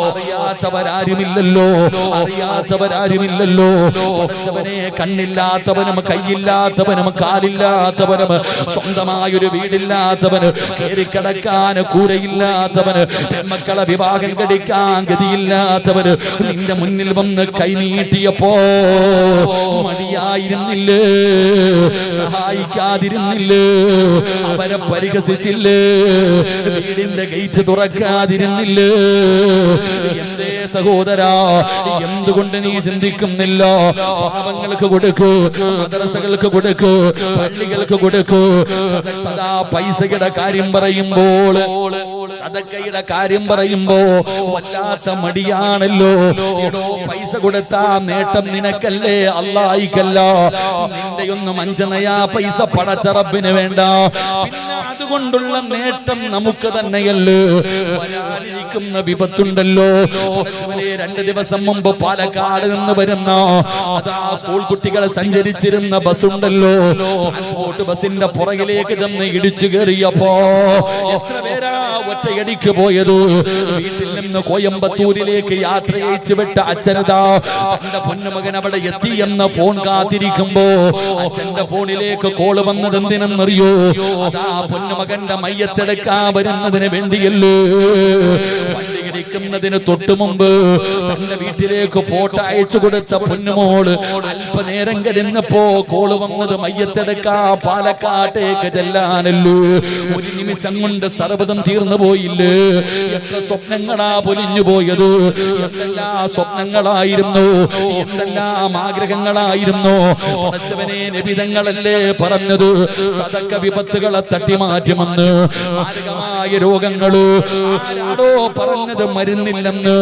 അറിയാത്തവരാരുമില്ലല്ലോ. പടച്ചവനെ, കണ്ണില്ലാത്തവനും കൈയില്ലാത്തവനും കാലില്ലാത്തവനും സ്വന്തമായൊരു വീടില്ലാത്തവന്, കേറിക്കിടക്കാൻ കൂരയില്ലാത്തവന്, പെൺമക്കളെ വിവാഹം കഴിക്കാൻ ഗതിയില്ലാത്തവന് നിന്റെ മുന്നിൽ വന്ന് കൈനീട്ടിയപ്പോ മടിയായിരുന്നില്ലേ? സഹായിക്കാതിരുന്നില്ലേ? അവരെ പരിഹസിച്ചില്ലേ? വീടിന്റെ ഗേറ്റ് തുറക്കാതിരുന്നില്ലേ? എന്തേ സഹോദരാ, എന്തുകൊണ്ട് നീ ചിന്തിക്കുന്നില്ല? പാവങ്ങൾക്ക് കൊടുക്കൂ, മദ്രസകൾക്ക് കൊടുക്കൂ, പള്ളികൾക്ക് കൊടുക്കൂ. സദാ പൈസയുടെ കാര്യം പറയുമ്പോൾ, സദക്കയുടെ കാര്യം പറയുമ്പോ വല്ലാത്ത മടിയാണല്ലോ. എടോ, പൈസ കൊടുത്താ നേട്ടം നിനക്കല്ലേ, അല്ലാഹിക്കല്ല. നിന്റെ ഒന്നും 5 നയാ പൈസ പടച്ച റബ്ബിന് വേണ്ട. പിന്നെ അതുകൊണ്ടുള്ള നേട്ടം നമുക്ക് തന്നെയല്ലേ. വരാനിരിക്കുന്ന വിപത്തുണ്ടല്ലോ. 2 ദിവസം മുമ്പ് പാലക്കാട് നിന്ന് വരുന്ന അതാ സ്കൂൾ കുട്ടികൾ സഞ്ചരിച്ചിരുന്ന ബസ്സുണ്ടല്ലോ, ട്രാൻസ്പോർട്ട് ബസിന്റെ പുറകിലേക്ക് ചെന്ന് ഇടിച്ചു കയറിയപ്പോ എത്ര പേരാ ഒറ്റയടിക്ക് പോയത്. വീട്ടിൽ നിന്ന് കോയമ്പത്തൂരിലേക്ക് യാത്ര അയച്ചു വിട്ട അച്ഛനതാ തന്റെ പൊന്നുമകൻ അവിടെ എത്തി എന്ന ഫോൺ കാത്തിരിക്കുമ്പോ അച്ഛന്റെ ഫോണിലേക്ക് കോള് വന്നത് എന്തിനെന്നറിയോ? അതാ പൊന്നുമകന്റെ മയ്യത്തെടുക്കാൻ വരുന്നതിന് വേണ്ടിയല്ലേ. വണ്ടി ഇടിക്കുന്നതിന് തൊട്ടു മുമ്പ് തന്റെ വീട്ടിലേക്ക് ഫോട്ടോ അയച്ചു കൊടുത്ത പൊന്നുമോള് അല്പനേരം കഴിഞ്ഞപ്പോ കോള് വന്നത് മയ്യത്തെടുക്കാ പാലക്കാട്ടേക്ക് ചെല്ലാനല്ലോ. ഒരു നിമിഷം കൊണ്ട് സർവ്വതം തീർന്നു പോയില്ലേ? എത്ര സ്വപ്നങ്ങളാ പൊലിഞ്ഞു പോയത്, എന്തെല്ലാം സ്വപ്നങ്ങളായിരുന്നു, എന്തെല്ലാം ആഗ്രഹങ്ങളായിരുന്നു. പടച്ചവനെ, നബിതങ്ങളല്ലേ പറഞ്ഞത് സദക്ക വിപത്തുകളെ തട്ടിമാറ്റുമെന്ന്. മാരകമായ രോഗങ്ങള് ആരാടോ പറഞ്ഞത് മരുന്നില്ലെന്ന്?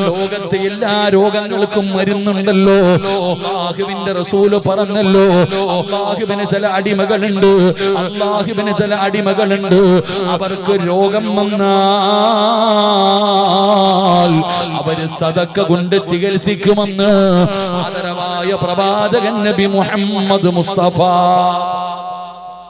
ലോകത്തെ എല്ലാ രോഗങ്ങൾക്കും മരുന്നുണ്ടല്ലോ. അല്ലാഹുവിന്റെ റസൂല് പറഞ്ഞല്ലോ, അല്ലാഹുവിന് ചില അടിമകളുണ്ട്, അല്ലാഹുവിന് ചില അടിമകളുണ്ട്, അവർക്ക് രോഗം വന്നാൽ അവര് സദക്ക കൊണ്ട് ചികിത്സിക്കുമെന്ന് ആദരവായ പ്രവാചകൻ നബി മുഹമ്മദ് മുസ്തഫ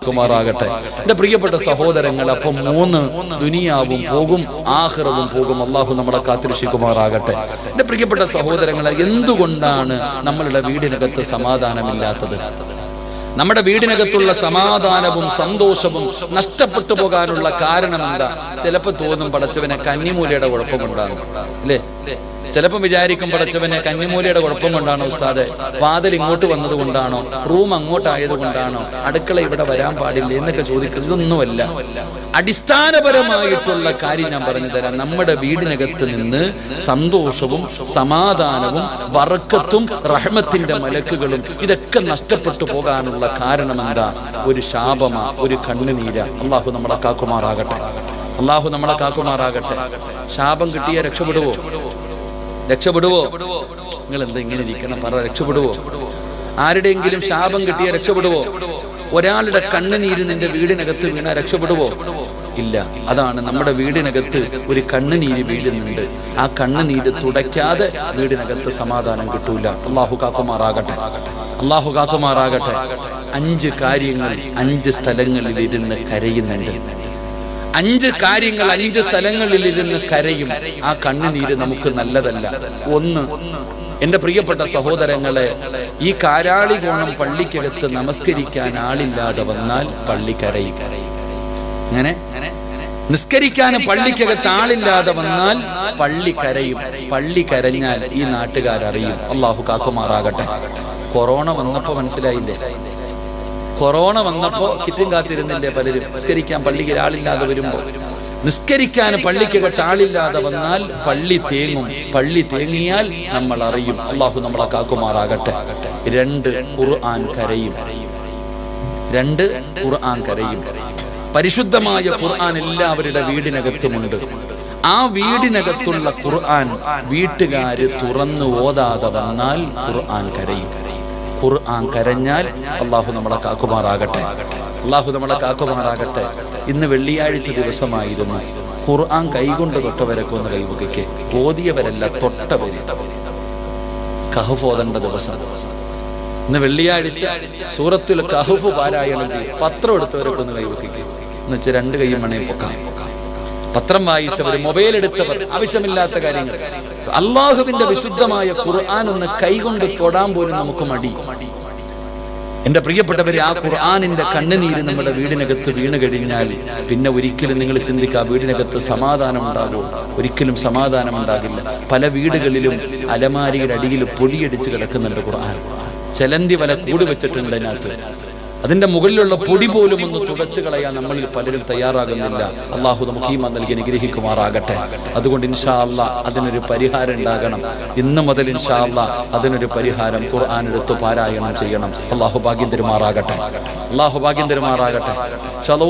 കുമാറാകട്ടെ. എന്റെ പ്രിയപ്പെട്ട സഹോദരങ്ങൾ, അപ്പം 3 ദുനിയാവും പോകും, ആഖിറവും പോകും. അള്ളാഹു നമ്മളെ കാത്തിരക്ഷിക്കുമാറാകട്ടെ. എന്റെ പ്രിയപ്പെട്ട സഹോദരങ്ങളെ, എന്തുകൊണ്ടാണ് നമ്മളുടെ വീടിനകത്ത് സമാധാനമില്ലാത്തത്? നമ്മുടെ വീടിനകത്തുള്ള സമാധാനവും സന്തോഷവും നഷ്ടപ്പെട്ടു പോകാനുള്ള കാരണം എന്താ? ചിലപ്പോൾ തോന്നും പടച്ചവനെ കന്നിമൂലയുടെ കുഴപ്പമുണ്ടാകും അല്ലേ? ചിലപ്പം വിചാരിക്കും പടച്ചവനെ കന്നിമൂലയുടെ കുഴപ്പം കൊണ്ടാണോ ഉസ്താദെ, വാതിൽ ഇങ്ങോട്ട് വന്നത് കൊണ്ടാണോ, റൂം അങ്ങോട്ടായത് കൊണ്ടാണോ, അടുക്കള ഇവിടെ വരാൻ പാടില്ല എന്നൊക്കെ ചോദിക്കുന്നത്. ഇതൊന്നുമല്ല. അടിസ്ഥാനപരമായിട്ടുള്ള കാര്യം ഞാൻ പറഞ്ഞു തരാം. നമ്മുടെ വീടിനകത്ത് നിന്ന് സന്തോഷവും സമാധാനവും ബറക്കത്തും റഹ്മത്തിന്റെ മലക്കുകളും ഇതൊക്കെ നഷ്ടപ്പെട്ടു പോകാനുള്ള കാരണം എന്താ? ഒരു ശാപമാ, ഒരു കണ്ണുനീര. അള്ളാഹു നമ്മളെ കാക്കുമാറാകട്ടെ, അള്ളാഹു നമ്മളെ കാക്കുമാറാകട്ടെ. ശാപം കിട്ടിയ രക്ഷപ്പെടുവോ? രക്ഷപ്പെടുവോ? നിങ്ങൾ എന്താ ഇങ്ങനെ ഇരിക്കണം? പറ, രക്ഷപ്പെടുവോ? ആരുടെയെങ്കിലും ശാപം കിട്ടിയ രക്ഷപ്പെടുവോ? ഒരാളുടെ കണ്ണുനീര് നിന്റെ വീടിനകത്ത് വീണ രക്ഷപ്പെടുവോ? ഇല്ല. അതാണ് നമ്മുടെ വീടിനകത്ത് ഒരു കണ്ണുനീര് വീഴുന്നുണ്ട്. ആ കണ്ണുനീര് തുടയ്ക്കാതെ വീടിനകത്ത് സമാധാനം കിട്ടൂല. അള്ളാഹു കാക്കുമാറാകട്ടെ, അള്ളാഹു കാക്കുമാറാകട്ടെ. 5 കാര്യങ്ങൾ 5 സ്ഥലങ്ങളിൽ ഇരുന്ന് കരയുന്നുണ്ട്. 5 കാര്യങ്ങൾ 5 സ്ഥലങ്ങളിൽ ഇരുന്ന് കരയും. ആ കണ്ണുനീര് നമുക്ക് നല്ലതല്ല. 1, എന്റെ പ്രിയപ്പെട്ട സഹോദരങ്ങളെ, ഈ കാരാളികോണം പള്ളിക്കകത്ത് നമസ്കരിക്കാൻ ആളില്ലാതെ വന്നാൽ പള്ളി കരയും. അങ്ങനെ നിസ്കരിക്കാൻ പള്ളിക്കകത്ത് ആളില്ലാതെ വന്നാൽ പള്ളി കരയും. പള്ളി കരഞ്ഞാൽ ഈ നാട്ടുകാരറിയും. അള്ളാഹു കാക്കുമാറാകട്ടെ. കൊറോണ വന്നപ്പോ മനസ്സിലായില്ലേ? കൊറോണ വന്നപ്പോ കിറ്റും കാത്തിരുന്നില്ലേ പലരും? നിസ്കരിക്കാൻ പള്ളിക്ക് ആളില്ലാതെ വരുമ്പോ, നിസ്കരിക്കാൻ പള്ളിക്കകത്ത് ആളില്ലാതെ വന്നാൽ പള്ളി തേങ്ങും. പള്ളി തേങ്ങിയാൽ നമ്മൾ അറിയും. അള്ളാഹു നമ്മളെ കാക്കുമാറാകട്ടെ. 2, ഖുർആൻ കരയും. 2, ഖുർആൻ കരയും. പരിശുദ്ധമായ ഖുർആൻ എല്ലാവരുടെ വീടിനകത്തുമുണ്ട്. ആ വീടിനകത്തുള്ള ഖുർആൻ വീട്ടുകാര് തുറന്നു ഓതാതെ വന്നാൽ ഖുർആൻ കരയും. ഖുർആൻ കരഞ്ഞാൽ അള്ളാഹു നമ്മളെ കാക്കുമാറാകട്ടെ, അള്ളാഹു നമ്മളെ കാക്കുമാറാകട്ടെ. ഇന്ന് വെള്ളിയാഴ്ച ദിവസമായിരുന്നു. ഖുർആൻ കൈകൊണ്ട് തൊട്ടവരൊക്കെ ഒന്ന് കൈവയ്ക്ക്. ഓതിയവരല്ല, തൊട്ടവര്. കഹ്ഫ് ഓതേണ്ട ദിവസം. ഇന്ന് വെള്ളിയാഴ്ച സൂറത്തുൽ കഹ്ഫ് പാരായണം ചെയ്യും. പത്രം എടുത്തവരൊക്കെ ഒന്ന് കൈവയ്ക്ക് എന്ന് വെച്ചാൽ 2 കൈയും മണയും പൊക്കാം. പത്രം വായിച്ചവർ, മൊബൈൽ എടുത്തവർ, ആവശ്യമില്ലാത്ത കാര്യങ്ങൾ. അള്ളാഹുവിന്റെ വിശുദ്ധമായ ഖുർആൻ ഒന്ന് കൈകൊണ്ട് തൊടാൻ പോലും നമുക്ക് മടി. എന്റെ പ്രിയപ്പെട്ടവരെ, ആ ഖുർആനിന്റെ കണ്ണുനീര് നമ്മുടെ വീടിനകത്ത് വീണ് കഴിഞ്ഞാൽ പിന്നെ ഒരിക്കലും നിങ്ങൾ ചിന്തിക്കുക വീടിനകത്ത് സമാധാനം ഉണ്ടാകുമോ? ഒരിക്കലും സമാധാനം ഉണ്ടാകില്ല. പല വീടുകളിലും അലമാരിയുടെ അടിയിൽ പൊടിയടിച്ച് കിടക്കുന്നുണ്ട് ഖുർആൻ. ചെലന്തി വല കൂടി വെച്ചിട്ടുണ്ട് അതിനകത്ത്. അതിന്റെ മുകളിലുള്ള പൊടി പോലും ഒന്ന് തുടച്ചു കളയാൻ നമ്മളിൽ പലരും തയ്യാറാകുന്നില്ല. അള്ളാഹു നമുക്ക് ഈമാൻ നൽകി അനുഗ്രഹിക്കുമാറാകട്ടെ. അതുകൊണ്ട് ഇൻഷാ അല്ലാഹ് അതിനൊരു പരിഹാരം ഉണ്ടാകണം. ഇന്ന് മുതൽ ഇൻഷാ അല്ലാഹ് അതിനൊരു പരിഹാരം ഖുർആൻ എടുത്ത് പാരായണം ചെയ്യണം. അള്ളാഹു ഭാഗ്യം തരുമാറാകട്ടെ, അള്ളാഹു ഭാഗ്യം തരുമാറാകട്ടെ. ഇൻഷാ അല്ലാഹ്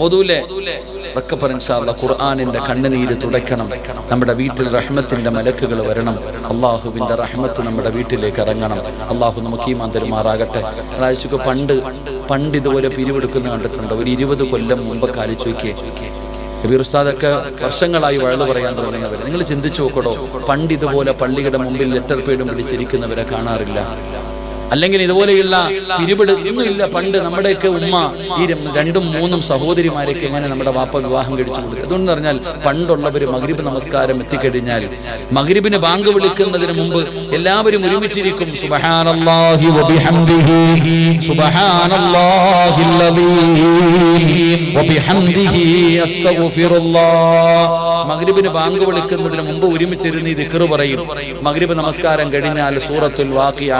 ഓതൂലേ ഇൻഷാ അല്ലാഹ്. ഖുർആനിന്റെ കണ്ണുനീര് തുടയ്ക്കണം. നമ്മുടെ വീട്ടിൽ റഹ്മത്തിന്റെ മലക്കുകൾ വരണം. അള്ളാഹുവിന്റെ റഹ്മത്ത് നമ്മുടെ വീട്ടിലേക്ക് ഇറങ്ങണം. അള്ളാഹു നമുക്ക് ഈമാൻ തരുമാറാകട്ടെ. ആഴ്ചക്ക് പണ്ട് ഇതുപോലെ പിരിവെടുക്കുന്ന കണ്ടിട്ടുണ്ട്. ഒരു 20 കൊല്ലം മുമ്പൊക്കെ ആലോചിച്ച് നോക്കിയേ. കബീർ ഉസ്താദൊക്കെ വർഷങ്ങളായി വഴുതു പറയാൻ തുടങ്ങിയവർ. നിങ്ങൾ ചിന്തിച്ചു നോക്കടോ, പണ്ട് ഇതുപോലെ പള്ളിയുടെ മുമ്പിൽ ലെറ്റർ പേഡും പിടിച്ചിരിക്കുന്നവരെ കാണാറില്ല. അല്ലെങ്കിൽ ഇതുപോലെയുള്ള പിരിപിട് ഒന്നുമില്ല. പണ്ട് നമ്മുടെയൊക്കെ ഉമ്മ ഈ 2ഉം 3ഉം സഹോദരിമാരെയൊക്കെ എങ്ങനെ നമ്മുടെ വാപ്പ വിവാഹം കഴിച്ചു കൊടുക്കും. അതുകൊണ്ട് പറഞ്ഞാൽ പണ്ടുള്ളവർ മഗ്രിബ് നമസ്കാരം എത്തിക്കഴിഞ്ഞാൽ മഗ്രിബിന് ബാങ്ക് വിളിക്കുന്നതിന് മുമ്പ് എല്ലാവരും ഒരുമിച്ചിരിക്കും. സുബ്ഹാനല്ലാഹി വബിഹംദിഹി സുബ്ഹാനല്ലാഹിൽ അലീം വബിഹംദിഹി അസ്തഗ്ഫിറുല്ലാഹ്. മഗ്രിബിന് ബാങ്ക് വിളിക്കുന്നതിന് മുമ്പ് ഒരുമിച്ചിരുന്ന് ദിക്ർ പറയും. മഗ്രിബ് നമസ്കാരം കഴിഞ്ഞാൽ സൂറത്തുൽ വാഖിയ,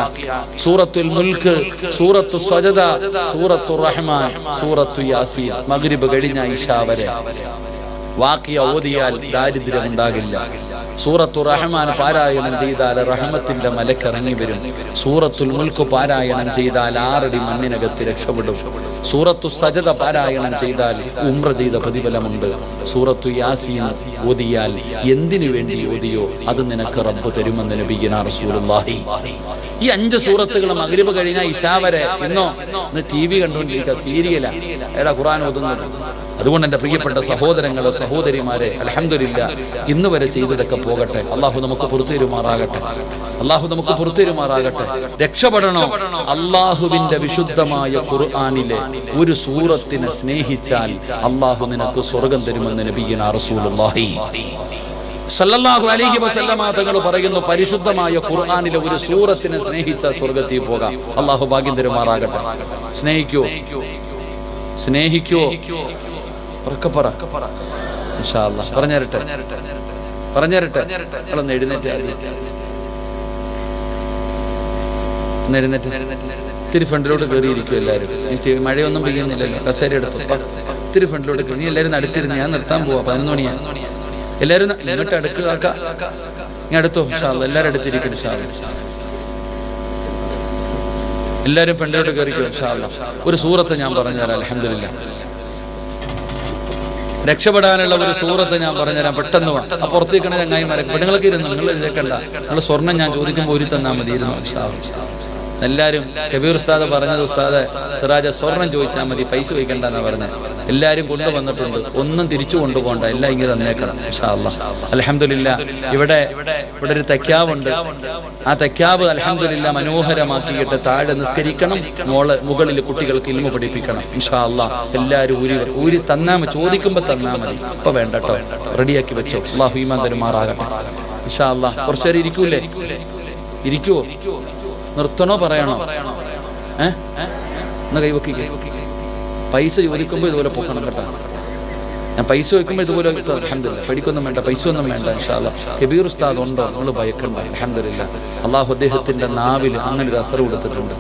സൂറത്തുൽ മുൽക്ക്, സൂറത്തു സജദ, സൂറത്തു റഹ്മാൻ, സൂറത്തു യാസീൻ. മഗ്രിബ് കഴിഞ്ഞ ഇശാ വരെ വാഖിയ ഓതിയാൽ ദാരിദ്ര്യം ഉണ്ടാകില്ല. സൂറത്തു റഹ്മാൻ പാരായണം ചെയ്താൽ റഹ്മത്തിന്റെ മലക്കിറങ്ങി വരും. സൂറത്തുൽ മുൽക്ക് പാരായണം ചെയ്താൽ 6 അടി മണ്ണിനകത്ത് രക്ഷപ്പെടും. സൂറത്തു സജദ പാരായണം ചെയ്താൽ ഉംറ ചെയ്ത പ്രതിഫലമുണ്ട്. സൂറത്തു യാസീൻ ഓതിയാൽ എന്തിനു വേണ്ടി ഓതിയോ അത് നിനക്ക് റബ്ബ് തരുമെന്ന് നബിയുനാ റസൂലുള്ളാഹി. ഈ 5 സൂറത്തുകൾ മഗ്രിബ് കഴിഞ്ഞാൽ ഇശാ വരെ ഇന്ന് TV കണ്ടുകൊണ്ടിരിക്കുക, സീരിയലാ എടാ ഖുർആൻ ഓതുന്നത്. അതുകൊണ്ട് എൻ്റെ പ്രിയപ്പെട്ട സഹോദരങ്ങളെ സഹോദരിമാരെ, അൽഹംദുലില്ലാഹ് ഇന്ന് വരെ ചെയ്തതൊക്കെ പോകട്ടെ. അള്ളാഹു നമുക്ക് പുറത്തുതരുമാറാകട്ടെ. അള്ളാഹു നമുക്ക് പുറത്തുതരുമാറാകട്ടെ. രക്ഷപ്പെടണോ? അള്ളാഹുവിന്റെ വിശുദ്ധമായ ഖുർആനിലെ ഒരു സൂറത്തിനെ സ്നേഹിച്ചാൽ അള്ളാഹു നിനക്ക് സ്വർഗം തരുമെന്ന് നബിയുനാ റസൂലുള്ളാഹി സല്ലല്ലാഹു അലൈഹി വസല്ലമ തങ്ങൾ പറയുന്നു, പരിശുദ്ധമായ ഖുർആനിലെ ഒരു സൂറത്തിനെ സ്നേഹിച്ച സ്വർഗത്തിൽ പോകാം. അള്ളാഹു ഭാഗ്യം തരുമാറാകട്ടെ. സ്നേഹിക്കോ? സ്നേഹിക്കോ? ഇൻഷാ അല്ലാഹ് പറഞ്ഞുതരട്ടെ. നിങ്ങളൊന്ന് എഴുന്നേറ്റ്, ഇത്തിരി ഫ്രണ്ടിലോട്ട് കയറിയിരിക്കും എല്ലാവരും. മഴയൊന്നും പെയ്യുന്നില്ലല്ലോ, കസേര എടുത്തു ഇത്തിരി ഫ്രണ്ടിലോട്ട് കയറി. എല്ലാവരും അടുത്തിരുന്ന്, ഞാൻ നിർത്താൻ പോവാ, 11 മണിയാണ്. എല്ലാവരും ഇങ്ങോട്ട് അടുക്കുക, ഇങ്ങനെ അടുത്തോ. ഇൻഷാ അല്ലാഹ് എല്ലാവരും അടുത്തിരിക്കും. ഇൻഷാ അല്ലാഹ് എല്ലാവരും ഫ്രണ്ടിലോട്ട് കയറിക്കോ. ഇൻഷാ അല്ലാഹ് ഒരു സൂറത്ത് ഞാൻ പറഞ്ഞുതരാം. അൽഹംദുലില്ലാഹ് രക്ഷപ്പെടാനുള്ള ഒരു സൂറത്ത് ഞാൻ പറഞ്ഞുതരാം. പെട്ടെന്ന് വാ. ആ പുറത്തേക്കണ ചങ്ങായിമാരെ പെണ്ണുങ്ങളൊക്കെ ഇരുന്നു, നിങ്ങൾ ഇതേക്കണ്ട. നിങ്ങൾ സ്വർണ്ണം ഞാൻ ചോദിക്കുമ്പോൾ ഒരു തന്നാൽ മതിയിരുന്നു. എല്ലാവരും കബീർ ഉസ്താദ് പറഞ്ഞത്, ഉസ്താദ് സിറാജ സ്വർണം ചോദിച്ചാൽ മതി, പൈസ വയ്ക്കണ്ടെന്നാണ് പറഞ്ഞത്. എല്ലാവരും കൊണ്ടുവന്നിട്ടുണ്ട്, ഒന്നും തിരിച്ചു കൊണ്ടുപോകണ്ട, എല്ലാം ഇങ്ങനെ തന്നേക്കണം. ഇൻഷാ അല്ലാഹ് അൽഹംദുലില്ലാഹ് ഇവിടെ ഒരു തക്യാവുണ്ട്. ആ തക്യാവ് അൽഹംദുലില്ലാഹ് മനോഹരമാക്കിയിട്ട് താഴെ നിസ്കരിക്കണം. മുകളിൽ കുട്ടികൾക്ക് ഇൽമു പഠിപ്പിക്കണം. ഇൻഷാ അല്ലാഹ് എല്ലാവരും ഊരി തന്നാ മതി, ചോദിക്കുമ്പോൾ തന്നാ മതി. ഇപ്പൊ വേണ്ടട്ടോ, റെഡിയാക്കി വെച്ചോ. അല്ലാഹു ഈമാൻ തരുമാറാകട്ടെ. ഇൻഷാ അല്ലാഹ് കുറച്ചേരം ഇരിക്കൂലേ? ഇരിക്കുവോ? നിർത്തണോ പറയണോ? എന്നാ കൈവക്കി. പൈസ ചോദിക്കുമ്പോൾ ഇതുപോലെ പൊക്കണം കേട്ടോ. ഞാൻ പൈസ വയ്ക്കുമ്പോൾ ഇതുപോലെ അൽഹംദുലില്ലാഹ് പേടിക്കൊന്നും വേണ്ട, പൈസ ഒന്നും വേണ്ട. ഇൻഷാ അല്ലാഹ് കബീർ ഉസ്താദ് ഉണ്ടോ? നമ്മൾ ഭയക്കണ്ട. അൽഹംദുലില്ലാഹ് അള്ളാഹു അദ്ദേഹത്തിന്റെ നാവിൽ അങ്ങനെ ഒരു അസർ കൊടുത്തിട്ടുണ്ട്.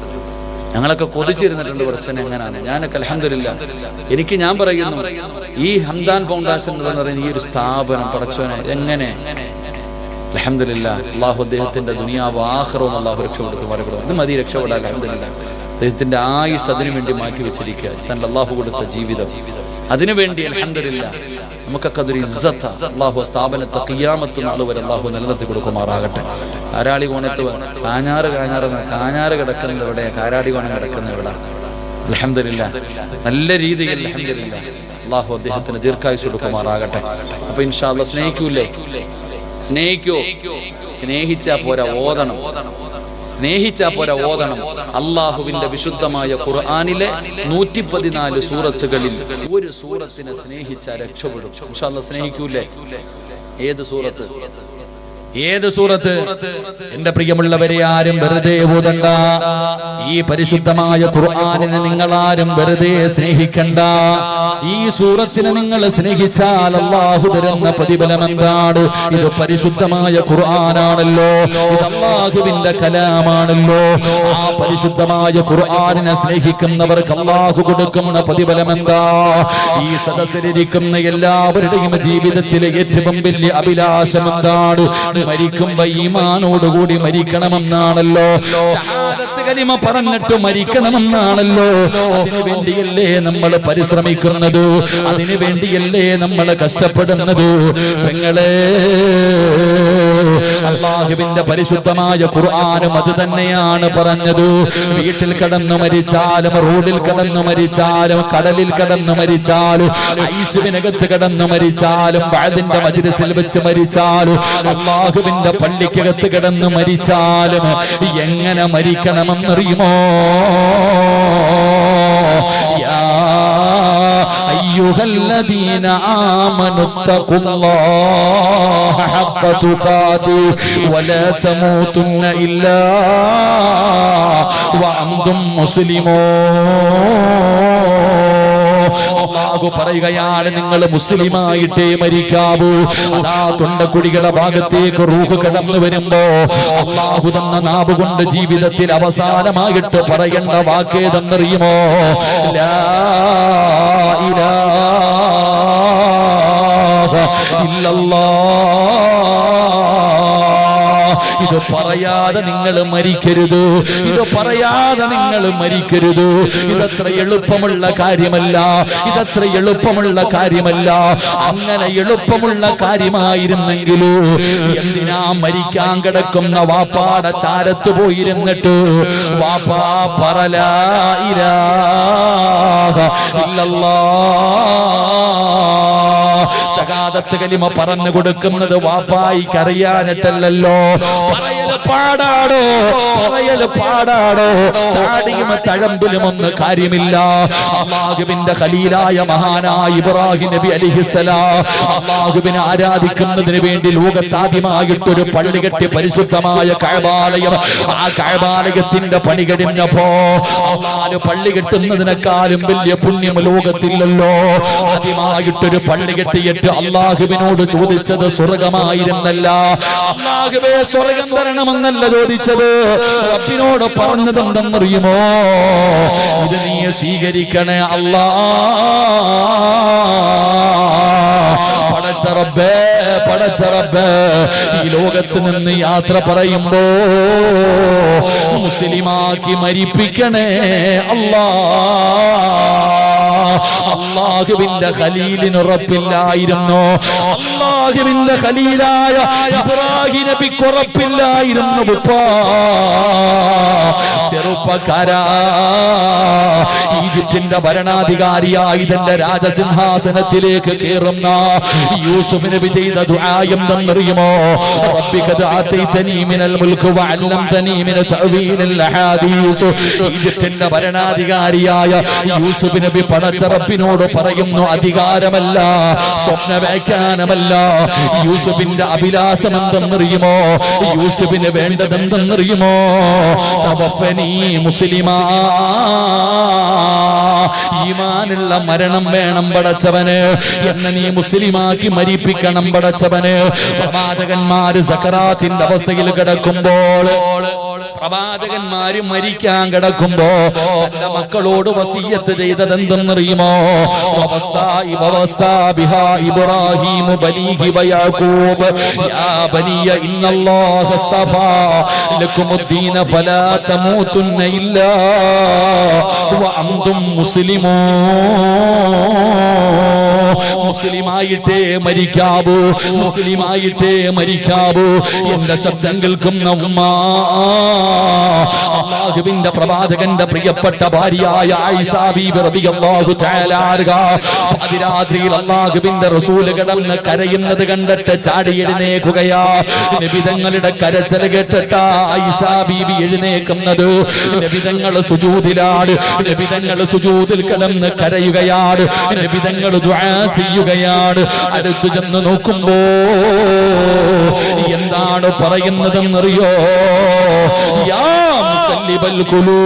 ഞങ്ങളൊക്കെ കൊതിച്ചിരുന്നിട്ടുണ്ട് കുറച്ചനെ. എങ്ങനെയാണ് ഞാനൊക്കെ അൽഹംദുലില്ലാഹ് എനിക്ക് ഞാൻ പറയുന്നു, ഈ ഹംദാൻ ഫൗണ്ടേഷൻ എന്ന് പറയുന്ന ഈ ഒരു സ്ഥാപനം പടച്ചോനെ എങ്ങനെ അൽഹംദുലില്ലാഹ് അള്ളാഹു അദ്ദേഹത്തിന്റെ ദുനിയാവ് ആഖിറവും അള്ളാഹു രക്ഷപ്പെടുത്തി മറികടന്നു. ഇത് മതി രക്ഷപ്പെടാൻ. അൽഹംദുലില്ലാഹ് അദ്ദേഹത്തിന്റെ ആയുസ് അതിനു വേണ്ടി മാറ്റി വെച്ചിരിക്കുക. തന്നെ അള്ളാഹു കൊടുത്ത ജീവിതം അതിനുവേണ്ടി അൽഹംദുലില്ലാഹ് നമുക്കൊക്കെ അതൊരു ഇസ്സത്താ. അള്ളാഹു സ്ഥാപനത്തെ ഖിയാമത്ത് നാൾ വരെ അള്ളാഹു നിലനിർത്തി കൊടുക്കുമാറാകട്ടെ. കാരാളി കോണത്ത് കാഞ്ഞാറ് കിടക്കുന്ന ഇവിടെ, കാരാടി കോണം കിടക്കുന്ന ഇവിടെ. അൽഹംദുലില്ലാഹ് നല്ല രീതിയിൽ അൽഹംദുലില്ലാഹ് അള്ളാഹു അദ്ദേഹത്തിന് ദീർഘായുസ് കൊടുക്കുമാറാകട്ടെ. അപ്പൊ ഇൻഷാ അല്ലാഹ് സ്നേഹിക്കൂലേ? സ്നേഹിക്കോ? സ്നേഹിച്ചാ പോരാ, ഓതണം. സ്നേഹിച്ചാ പോരാ, ഓതണം. അള്ളാഹുവിന്റെ വിശുദ്ധമായ ഖുർആനിലെ 114 സൂറത്തുകളിൽ ഒരു സൂറത്തിനെ സ്നേഹിച്ചാൽ രക്ഷപ്പെടും. ഇൻഷാ അല്ലാഹ് സ്നേഹിക്കൂലേ? ഏത് സൂറത്ത്? ഏത് സൂറത്ത്? എന്റെ പ്രിയമുള്ളവരെ, ആരും വെറുതെ ഓതണ്ട. ഈ പരിശുദ്ധമായ ഖുർആനിനെ നിങ്ങൾ ആരും വെറുതെ സ്നേഹിക്കണ്ട. ഈ സൂറത്തിനെ നിങ്ങൾ സ്നേഹിച്ചാൽ അല്ലാഹു തരുന്ന പ്രതിഫലം എന്താണ്? ഇത് പരിശുദ്ധമായ ഖുർആനാണല്ലോ, ഇത് അല്ലാഹുവിന്റെ കലാമാണല്ലോ. ആ പരിശുദ്ധമായ ഖുർആനിനെ സ്നേഹിക്കുന്നവർക്ക് അല്ലാഹു കൊടുക്കുന്ന പ്രതിഫലം എന്താ? ഈ സദസ്സിലിരിക്കുന്ന എല്ലാവരുടെയും ജീവിതത്തിലെ ഏറ്റവും വലിയ അഭിലാഷം എന്താണ്? മരിക്കുമ്പോ ഈമാനോടുകൂടി മരിക്കണമെന്നാണല്ലോ. ഷഹാദത്ത് കലിമ പറഞ്ഞിട്ട് മരിക്കണമെന്നാണല്ലോ. അതിനു വേണ്ടിയല്ലേ നമ്മൾ പരിശ്രമിക്കുന്നത്, അതിനു വേണ്ടിയല്ലേ നമ്മൾ കഷ്ടപ്പെടുന്നത്. പെങ്ങളെ, അല്ലാഹുവിന്റെ പരിശുദ്ധമായ ഖുർആനും അത് തന്നെയാണ് പറഞ്ഞത്. വീട്ടിൽ കിടന്നു മരിച്ചാലും, റോഡിൽ കിടന്നു മരിച്ചാലും, കടലിൽ കിടന്നു മരിച്ചാലും, ഐസുവിനകത്ത് കിടന്നു മരിച്ചാലും, വഅദിന്റെ മജ്ലിസിൽ വെച്ച് മരിച്ചാലും, അല്ലാഹുവിന്റെ പള്ളിക്കകത്ത് കിടന്നു മരിച്ചാലും എങ്ങനെ മരിക്കണം
കേൾക്കണമെന്നറിയുമോ? യാ അയ്യുഹല്ലദീന ആമനു തഖുല്ലാഹ ഹഖ്ക തുഖാതിഹി വലാ തമൂതുന്ന ഇല്ലാ വഅൻതും മുസ്ലിമൂൻ. അല്ലാഹു പറയുകയാണ്, നിങ്ങൾ മുസ്ലിമായിട്ടേ മരിക്കാവൂ. അതാ തൊണ്ടക്കുടികളുടെ ഭാഗത്തേക്ക് റൂഹ് കടന്നു വരുമ്പോ അല്ലാഹു തന്ന നാവ് കൊണ്ട് ജീവിതത്തിൽ അവസാനമായിട്ട് പറയേണ്ട വാക്കേതെന്നറിയുമോ? ലാ ഇലാഹ ഇല്ലല്ലാഹ്. ഇത് പറയാതെ നിങ്ങൾ മരിക്കരുത്, ഇത് പറയാതെ നിങ്ങൾ മരിക്കരുത്. ഇതത്ര എളുപ്പമുള്ള കാര്യമല്ല, ഇതത്ര എളുപ്പമുള്ള കാര്യമല്ല. അങ്ങനെ എളുപ്പമുള്ള കാര്യമായിരുന്നെങ്കിലോ എന്തിനാ മരിക്കാൻ കിടക്കുന്ന വാപ്പാടെ ചാരത്ത് പോയിരുന്നിട്ട് വാപ്പാ പറലാ ഇലാഹ ഇല്ലല്ലാഹ് ശഹാദത്ത് കലിമ പറഞ്ഞു കൊടുക്കുന്നത് വാപ്പായിക്ക് അറിയാനിട്ടല്ലോ. പറയല് പാടാടോ, പറയല് പാടാടോ. താടിയും തഴമ്പിലും ഒന്നും കാര്യമില്ല. അല്ലാഹുവിന്റെ ഖലീലായ മഹാനായ ഇബ്രാഹിം നബി അലൈഹിസ്സലാം അല്ലാഹുവിനെ ആരാധിക്കുന്നതിന് വേണ്ടി ലോകത്താദ്യമായിട്ടൊരു പള്ളി കെട്ടി പരിശുദ്ധമായ കഅബാലയം. ആ കഅബാലയത്തിന്റെ പണി കഴിഞ്ഞപ്പോ അല്ലാഹു പള്ളി കെട്ടുന്നതിനേക്കാളും വലിയ പുണ്യം ലോകത്തില്ലല്ലോ. ആദ്യമായിട്ടൊരു പള്ളി കെട്ടിയിട്ട് അല്ലാഹുവിനോട് ചോദിച്ചത് സ്വർഗമായിരുന്നല്ല, അല്ലാഹുവേ സ്വർഗം തരണമെന്നല്ല ചോദിച്ചത്. റബ്ബിനോട് പറഞ്ഞത് എന്തെന്നറിയുമോ? ഇത് നീ സ്വീകരിക്കണേ അല്ലാ. പടച്ച റബ്ബേ, പടച്ച റബ്ബേ, ഈ ലോകത്ത് നിന്ന് യാത്ര പറയുമ്പോ മുസ്ലിമാക്കി മരിപ്പിക്കണേ അല്ലാ. അല്ലാഹുവിന്റെ ഖലീലിന് ഉറപ്പില്ലായിരുന്നു, അല്ലാഹുവിന്റെ ഖലീലായ ഇബ്രാഹിം നബിക്ക് ഉറപ്പില്ലായിരുന്നു. ചെറുപ്പക്കാരാ, ഈജിപ്തിന്റെ ഭരണാധികാരിയായി തന്റെ രാജസിംഹാസനത്തിലേക്ക് കയറുന്ന യൂസുഫ് നബി ചെയ്ത ദുആ എന്തെന്നറിയുമോ? റബ്ബി ഖദ് ആതൈതനീ മിനൽ മുൽക്ക് വഅല്ലംതനീ മിൻ തഅവീലിൽ അഹാദീസ്. ഈജിപ്തിന്റെ ഭരണാധികാരിയായ യൂസുഫ് നബി പടച്ച റബ്ബിനോട് പറയുന്നു, അധികാരമല്ല, സ്വപ്ന വ്യാഖ്യാനമല്ല. യൂസുഫിന്റെ അഭിലാഷം എന്തെന്നറിയുമോ? യൂസുഫിന് വേണ്ടതെന്തെന്നറിയുമോ? തവഫനി മുസ്ലിമാ, ഈമാനുള്ള മരണം വേണം പടച്ചവന്. എന്നെ നീ മുസ്ലിമാക്കി മരിപ്പിക്കണം പടച്ചവന്. പ്രവാചകന്മാര് സക്കറാത്തിന്റെ അവസ്ഥയിൽ കിടക്കുമ്പോൾ, പ്രവാചകന്മാര് മരിക്കാൻ കിടക്കുമ്പോ തന്റെ മക്കളോട് വസിയ്യത്ത് ചെയ്തത് എന്തെന്നറിയുമോ? ഇബ്രാഹിം ബനീഹി വയാഖൂബ് യാ ബനിയ ഇന്നല്ലാഹ ഇസ്തഫാ ലക്കുമുദ്ദീന ഫലാ തമൂതുന്ന ഇല്ലാ വഅൻതും മുസ്ലിമൂൻ. മുസ്ലിമായിട്ടേ മരിക്കാവൂ, മുസ്ലിമായിട്ടേ മരിക്കാവൂ. എന്റെ ശബ്ദം കേൾക്കുന്ന ഉമ്മ, അല്ലാഹുവിന്റെ പ്രവാചകന്റെ പ്രിയപ്പെട്ട ഭാര്യയായ ആയിഷ ബീബി റളിയല്ലാഹു തആല അൻഹ അതിരാത്രിയിൽ അല്ലാഹുവിന്റെ റസൂൽ കിടന്ന് കരയുന്നത് കണ്ടിട്ട് ചാടി എഴുന്നേൽക്കുകയാ. നബി തങ്ങളുടെ കരച്ചിൽ കേട്ടിട്ട് ആയിഷ ബീബി എഴുന്നേൽക്കുന്നത്. നബി തങ്ങൾ സുജൂദിലാണ്, നബി തങ്ങൾ സുജൂദിൽ കിടന്ന് കരയുകയാണ്, നബി തങ്ങൾ ദുആ ചെയ്യുകയാണ്. അടുത്തു ചെന്ന് നോക്കുമ്പോ എന്താണ് പറയുന്നതെന്നറിയോ? യാ മുഖല്ലിബൽ ഖുലൂബ്,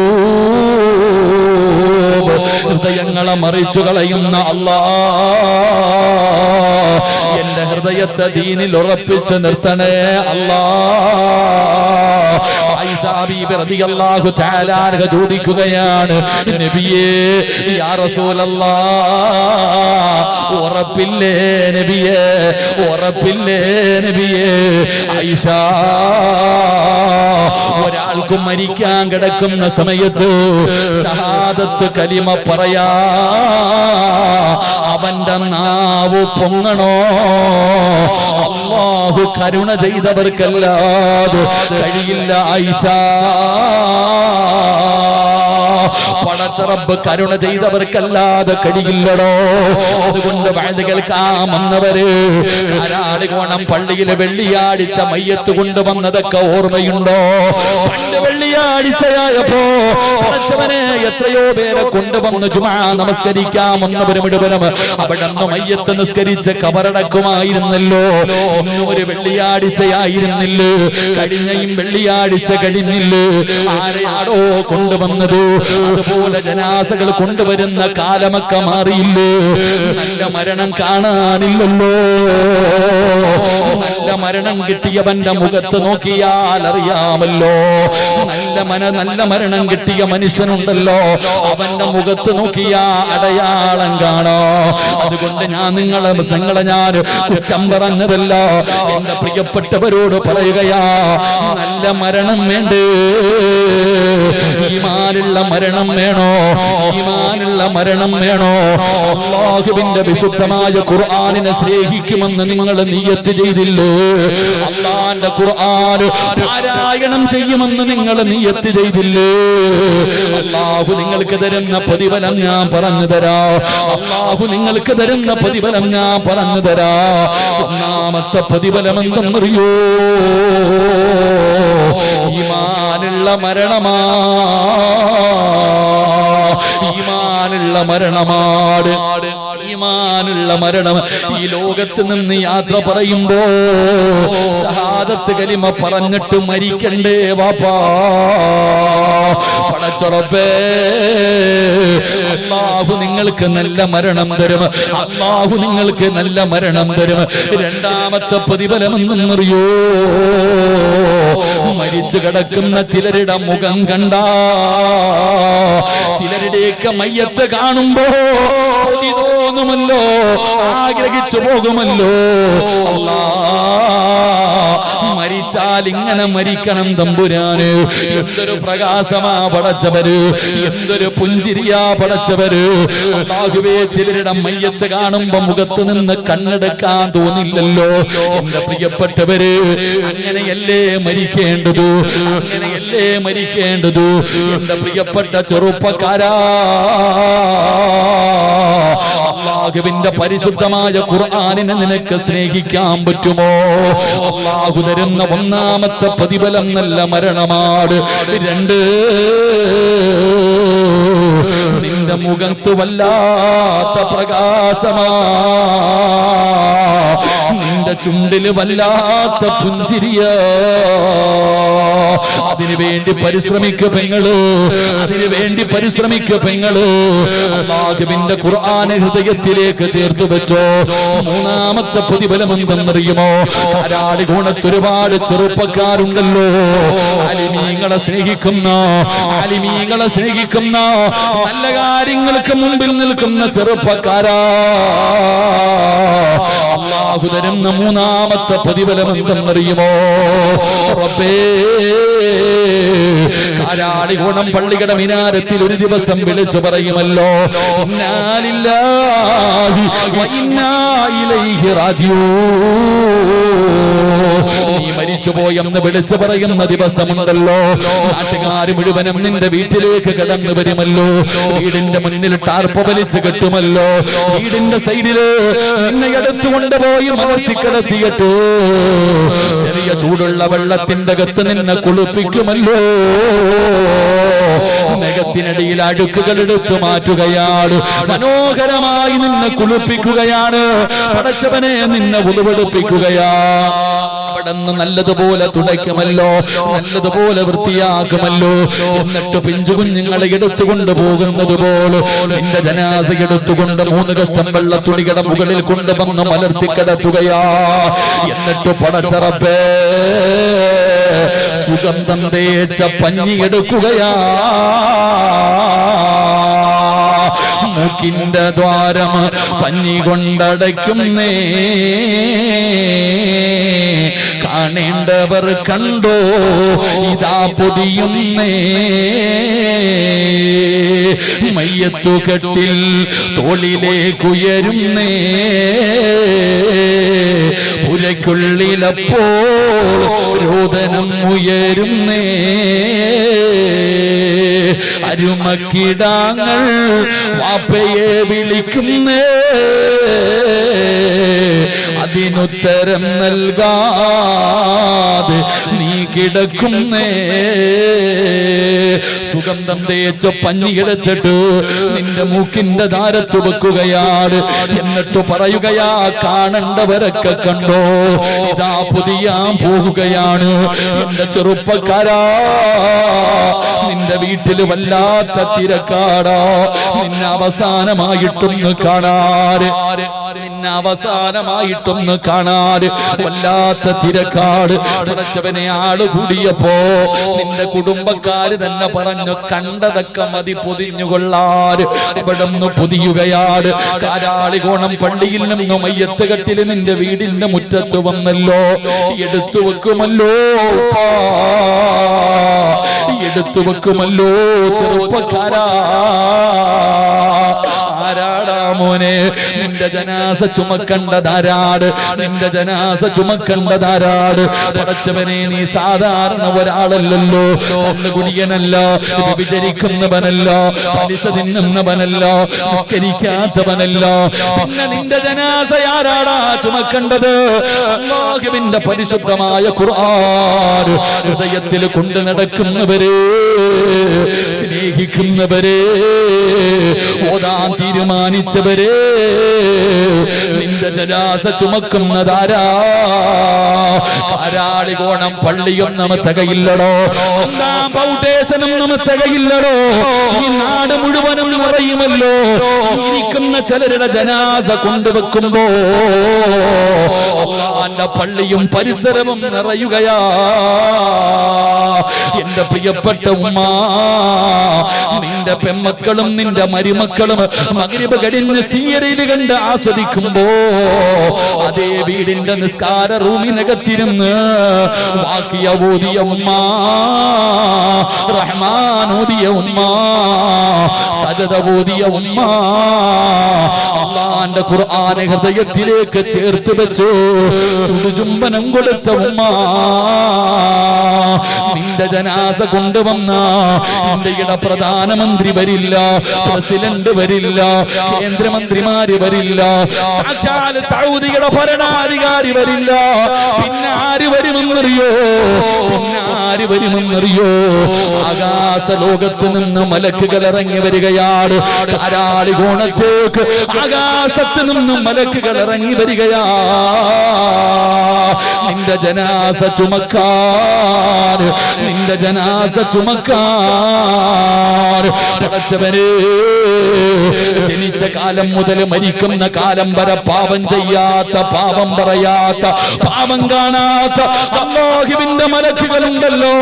ഹൃദയങ്ങളെ മറിച്ചു കളയുന്ന അല്ലാഹ്, എന്റെ ഹൃദയത്തെ ദീനിൽ ഉറപ്പിച്ച് നിർത്തണേ അല്ലാഹ്. ആയിഷ ബീബി റളിയല്ലാഹു തആല അൻഹ ചോദിക്കുകയാണ്, നബിയേ യാ റസൂലല്ലാഹ്, ഉറപ്പില്ലേ നബിയേ, ഉറപ്പില്ലേ നബിയേ? ആയിഷ, ഒരാൾക്ക് മരിക്കാൻ കിടക്കുന്ന സമയത്ത് ഷഹാദത്ത് കലിമ പറയാ അവന്റെ നാവ് പൊങ്ങണോ? അല്ലാഹു കരുണ ചെയ്തവർക്കല്ലാതെ കഴിയില്ല ആയിഷ. പടച്ച റബ്ബ് കരുണ ചെയ്തവർക്കല്ലാതെ കഴിയില്ലടോ. അതുകൊണ്ട് വഅദ് കേൾക്കാൻ വന്നവര്, കരാളികോണം പള്ളിയിലെ വെള്ളിയാഴ്ച മയ്യത്ത് കൊണ്ടുവന്നതൊക്കെ ഓർമ്മയുണ്ടോ? പണ്ട് വെള്ളിയാഴ്ചയായപ്പോ പടച്ചവനെ എത്രയോ പേരെ കൊണ്ടുവന്ന് ജുമാ നമസ്കരിക്കാമെന്നവരും ഇടുവരും അവിടെ നിന്ന് മയ്യത്ത് നിസ്കരിച്ച് കബറടക്കുമായിരുന്നല്ലോ. ഇന്നും ഒരു വെള്ളിയാഴ്ചയായിരുന്നില്ലേ? കഴിഞ്ഞയും വെള്ളിയാഴ്ച കഴിഞ്ഞില്ലേ? ആരെയാണോ കൊണ്ടുവന്നത്? അതുപോലെ ജനാസകൾ കൊണ്ടുവരുന്ന കാലമൊക്കെ മാറിയില്ലേ? നല്ല മരണം കാണാനില്ലല്ലോ. നല്ല മരണം കിട്ടിയവന്റെ മുഖത്ത് നോക്കിയാൽ അറിയാമല്ലോ. നല്ല മരണം കിട്ടിയ മനുഷ്യനുണ്ടല്ലോ, അവന്റെ മുഖത്ത് നോക്കിയാ അടയാളം കാണോ. അതുകൊണ്ട് ഞാൻ നിങ്ങളെ ഞാൻ കുറ്റം പറഞ്ഞതല്ല, എന്റെ പ്രിയപ്പെട്ടവരോട് പറയുകയാ, നല്ല മരണം വേണ്ടേ? ഈമാനുള്ള മരണം വേണോ? ഈമാനുള്ള മരണം വേണോ? അല്ലാഹുവിന്റെ വിശുദ്ധമായ ഖുർആനിനെ സ്നേഹിക്കുമെന്ന് നിങ്ങൾ നിയ്യത്ത് ചെയ്തില്ലേ? അല്ലാഹുവിന്റെ ഖുർആൻ പാരായണം ചെയ്യുമെന്ന് നിങ്ങൾ നിയ്യത്ത് ചെയ്തില്ലേ? അല്ലാഹു നിങ്ങൾക്ക് തരുന്ന പ്രതിഫലം ഞാൻ പറഞ്ഞു തരാ. അല്ലാഹു നിങ്ങൾക്ക് തരുന്ന പ്രതിഫലം ഞാൻ പറഞ്ഞു തരാ. ഒന്നാമത്തെ പ്രതിഫലം എന്തെന്നറിയോ? ഈമാനുള്ള മരണമാ. ഈമാനുള്ള മരണമാണ്. ഈമാനുള്ള മരണം. ഈ ലോകത്ത് നിന്ന് യാത്ര പറയുമ്പോ ഷഹാദത്ത് കലിമ പറഞ്ഞിട്ട് മരിക്കണ്ടേ വാപ്പാ? പടച്ചറബ്ബേ, അല്ലാഹു നിങ്ങൾക്ക് നല്ല മരണം തരും. അല്ലാഹു നിങ്ങൾക്ക് നല്ല മരണം തരും. രണ്ടാമത്തെ പ്രതിഫലം എന്നറിയോ? മരിച്ചു കിടക്കുന്ന ചിലരുടെ മുഖം കണ്ട, ചിലരുടെയൊക്കെ മയ്യത്ത് കാണുമ്പോ തോന്നുമല്ലോ, ആഗ്രഹിച്ചു പോകുമല്ലോ. മരിച്ചാൽ ഇങ്ങനെ മരിക്കണം തമ്പുരാന്. എന്തൊരു പ്രകാശമാ പടച്ചവര്, എന്തൊരു പുഞ്ചിരിയാ പടച്ചവര്. അല്ലാഹുവേ, ചിലരുടെ മയ്യത്ത് കാണുമ്പോ മുഖത്ത് നിന്ന് കണ്ണെടുക്കാൻ തോന്നില്ലല്ലോ. എന്റെ പ്രിയപ്പെട്ടവര്, അങ്ങനെയല്ലേ മരിക്കേണ്ടത്? അങ്ങനെയല്ലേ മരിക്കേണ്ടത്? എന്റെ പ്രിയപ്പെട്ട ചെറുപ്പക്കാരാ, അല്ലാഹുവിന്റെ പരിശുദ്ധമായ ഖുർആനിനെ നിനക്ക് സ്നേഹിക്കാൻ പറ്റുമോ? അല്ലാഹു തരുന്ന ഒന്നാമത്തെ പ്രതിഫലം നല്ല മരണമാണ്. രണ്ട്, നിന്റെ മുഖത്ത് വല്ലാത്ത പ്രകാശമാ, നിന്റെ ചുണ്ടില് വല്ലാത്ത പുഞ്ചിരിയാ. അതിനുവേണ്ടി പരിശ്രമിക്കുക പെങ്ങള്, അതിനുവേണ്ടി പരിശ്രമിക്കുക പെങ്ങള്. അല്ലാഹുവിന്റെ ഖുർആനെ ഹൃദയത്തിലേക്ക് ചേർത്ത് വെച്ചോ. മൂന്നാമത്തെ പ്രതിഫലം എന്തെന്നറിയുമോ? ധാരാളി ഗുണത്ത് ഒരുപാട് ചെറുപ്പക്കാരുണ്ടല്ലോ, ആലിമീങ്ങളെ സ്നേഹിക്കുന്ന, ആലിമീങ്ങളെ സ്നേഹിക്കുന്ന, നല്ല കാര്യങ്ങൾക്ക് മുമ്പിൽ നിൽക്കുന്ന ചെറുപ്പക്കാരാ. അല്ലാഹു തരുന്ന മൂന്നാമത്തെ പ്രതിഫലം എന്തെന്നറിയുമോ? റബ്ബേ, കാരാളി ഗുണം പള്ളിയുടെ മിനാരത്തിൽ ഒരു ദിവസം വിളിച്ചു പറയുമല്ലോ, ഇന്നാ ലില്ലാഹി വ ഇന്നാ ഇലൈഹി റാജിഊൻ. നീ മരിച്ചുപോയെന്ന് വിളിച്ചു പറയുന്ന ദിവസമുണ്ടല്ലോ, നാട്ടുകാർ മുഴുവനും നിന്റെ വീട്ടിലേക്ക് കടന്നു വരുമല്ലോ. വീടിന്റെ മുന്നിൽ ടാർപ്പ വലിച്ചു കെട്ടുമല്ലോ. വീടിന്റെ സൈഡില് നിന്നെ എടുത്തുകൊണ്ട് പോയി മലർത്തിക്കിടത്തിയിട്ട് ചെറിയ ചൂടുള്ള വെള്ളത്തിന്റെ അകത്ത് നിന്നെ കുളിപ്പിക്കുമല്ലോ. നഖത്തിനടിയിൽ അഴുക്കുകൾ എടുത്തു മാറ്റുകയാണ്, മനോഹരമായി നിന്നെ കുളിപ്പിക്കുകയാണ്. പടച്ചവനെ, നിന്നെ ഉളുവെടുപ്പിക്കുകയാ. അവിടെന്ന് നല്ലതുപോലെ തുടയ്ക്കുമല്ലോ, നല്ലതുപോലെ വൃത്തിയാക്കുമല്ലോ. എന്നിട്ട് പിഞ്ചു കുഞ്ഞുങ്ങളെ എടുത്തുകൊണ്ട് പോകുന്നത് പോലെ നിന്റെ ജനാസ എടുത്തുകൊണ്ട് 3 കഷ്ടം വെള്ളത്തുണികളുടെ മുകളിൽ കൊണ്ടുവന്ന് മലർത്തിക്കിടത്തുകയാ. എന്നിട്ട് പടച്ചറപ്പേ, സുഗന്ധം തേച്ച പഞ്ഞി എടുക്കുകയാ. മൂക്കിന്റെ ദ്വാരം പഞ്ഞി കൊണ്ടടയ്ക്കുന്നേ, കാണേണ്ടവർ കണ്ടോ ഇതാ പൊതിയുന്നേ. മയ്യത്തുകെട്ടിൽ തോളിലേക്കുയരുന്നേ, പുരയ്ക്കുള്ളിലപ്പോൾ രോദനം ഉയരുന്നേ. അരുമക്കിടാങ്ങൾ വാപ്പയെ വിളിക്കുന്നേ, അതിനുത്തരം നൽകാതെ നീ കിടക്കുന്നേ. സുഗന്ധം തേച്ച പഞ്ഞിയെടുത്തിട്ട് നിന്റെ മൂക്കിന്റെ ധാരത്ത് വെക്കുകയാണ്. എന്നിട്ട് പറയുകയാ, കാണണ്ടവരൊക്കെ കണ്ടോ, ഇതാ പൊതിയാൻ പോവുകയാണ്. എന്റെ ചെറുപ്പക്കാരാ, നിന്റെ വീട്ടില് വല്ലാത്ത തിരക്കാടാ. നിന്നെ അവസാനമായിട്ടൊന്ന് കാണാറ്, നിന്നെ അവസാനമായിട്ടൊന്ന് കാണാറ്. വല്ലാത്ത തിരക്കാട്. പടച്ചവനെ ആള് കൂടിയപ്പോ നിന്റെ കുടുംബക്കാര് തന്നെ പറഞ്ഞു, കണ്ടതൊക്കെ മതി പൊതിഞ്ഞുകൊള്ളാറ്. ഇവിടെ നിന്ന് പൊതിയുകയാണ്. കാരാളികോണം പള്ളിയിൽ നിന്ന് മയ്യത്ത് കെട്ടില് നിന്റെ വീടിന്റെ മുറ്റത്ത് വന്നല്ലോ, എടുത്തു വെക്കുമല്ലോ, എടുത്തു വെക്കുമല്ലോ ചെറുപ്പക്കാരാ. ആരാടാ മോനെ നിന്റെ ജനാസ ചുമക്കണ്ടതാരാട്, നിന്റെ ജനാസ ചുമക്കണ്ടതാരാട്. പടച്ചവനെ, നീ സാധാരണ ഒരാളല്ലല്ലോ, കുടിയനല്ല, വിചരിക്കുന്നവനല്ല, പലിശ തിന്നുന്നവനല്ല, നിസ്കരിക്കാത്തവനല്ല. പിന്നെ നിന്റെ ജനാസ ആരാടാ ചുമക്കണ്ടത്? അല്ലാഹുവിന്റെ പരിശുദ്ധമായ ഖുർആൻ ഹൃദയത്തിൽ കൊണ്ടു നടക്കുന്നവരെ, സ്നേഹിക്കുന്നവരെ, ഓതാൻ തീരുമാനിച്ചവരെ, നിന്റെ ജനാസ ചുമക്കുന്നതാരാ? കാരാളികോണം പള്ളിയൊന്നും തികയില്ലടോ, ഒന്നാം ഫൗണ്ടേഷനൊന്നും തികയില്ലടോ. ഈ നാട് മുഴുവനും നിറയുമല്ലോ. ഇരിക്കുന്ന ചിലരുടെ ജനാസ കൊണ്ടുവെക്കുമ്പോ അല്ലാഹുവിന്റെ പള്ളിയും പരിസരവും നിറയുകയാ. എന്റെ പ്രിയപ്പെട്ട ഉമ്മ, നിന്റെ പെമ്മക്കളും നിന്റെ മരുമക്കളും മഗ്രിബ് കഴിഞ്ഞ് സീരിയൽ കണ്ട് ആസ്വദിക്കുമ്പോ അതേ വീടിന്റെ നിസ്കാര റൂമിനകത്തിരുന്ന് വാക്കിയ ഓതിയ ഉമ്മ, റഹ്മാൻ ഓതിയ ഉമ്മ, സജദ ഓതിയ ഉമ്മ, അല്ലാഹുവിന്റെ ഖുർആൻ ഹൃദയത്തിലേക്ക് ചേർത്ത് വെച്ച് ചുടുചുംബനം കൊടുത്ത ഉമ്മ, നിന്റെ ജനാസ കൊണ്ടുവന്ന ഇന്ത്യയുടെ പ്രധാനമന്ത്രി വരില്ല, പ്രസിഡന്റ് വരില്ല, കേന്ദ്രമന്ത്രിമാര് വരില്ല, സാക്ഷാൽ സൗദിയുടെ ഭരണാധികാരി വരില്ല. പിന്നെ ആര് വരുമെന്നറിയോ? പിന്നെ ആര് വരുമെന്നറിയോ? ആകാശ ലോകത്ത് നിന്ന് മലക്കുകൾ ഇറങ്ങി വരികയാണ്. കാരാളികോണത്തേക്ക് ആകാശത്ത് നിന്നും മലക്കുകൾ ഇറങ്ങി വരികയാ. നിന്റെ ജനാസ ചുമക്കാൻ, നിന്റെ ജനാസ ചുമക്കാൻ. പടച്ചവനെ, ജനിച്ച കാലം മുതൽ മരിക്കുന്ന കാലം വരെ പാപം ചെയ്യാത്ത, പാപം പറയാത്ത, പാപം കാണാത്ത അല്ലാഹുവിന്റെ മലക്കുകളുണ്ടല്ലോ.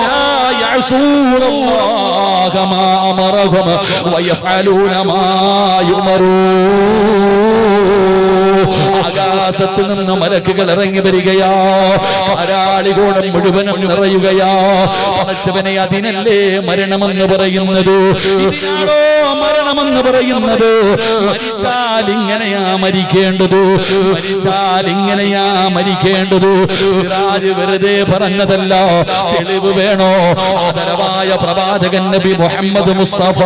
ലാ യഅസൂനല്ലാഹ മാ അമറഹും വയഫഅലൂന മാ യുമറൂൻ. ആകാശത്ത് നിന്ന് മലക്കുകൾ ഇറങ്ങി വരികയാ. കാരാളികോണം മുഴുവനും നിറയുകയാ. പടച്ചവനെ, അതിനല്ലേ മരണമെന്ന് പറയുന്നത്? ഇതിനാണോ മരണമെന്ന് പറയുന്നത്? മരിച്ചാൽ ഇങ്ങനെയാ മരിക്കേണ്ടത്, മരിച്ചാൽ ഇങ്ങനെയാ മരിക്കേണ്ടത്. സിറാജ് വെറുതെ പറഞ്ഞതല്ല, തെളിവ് വേണോ? ആദരവായ പ്രവാചകൻ നബി മുഹമ്മദ് മുസ്തഫ,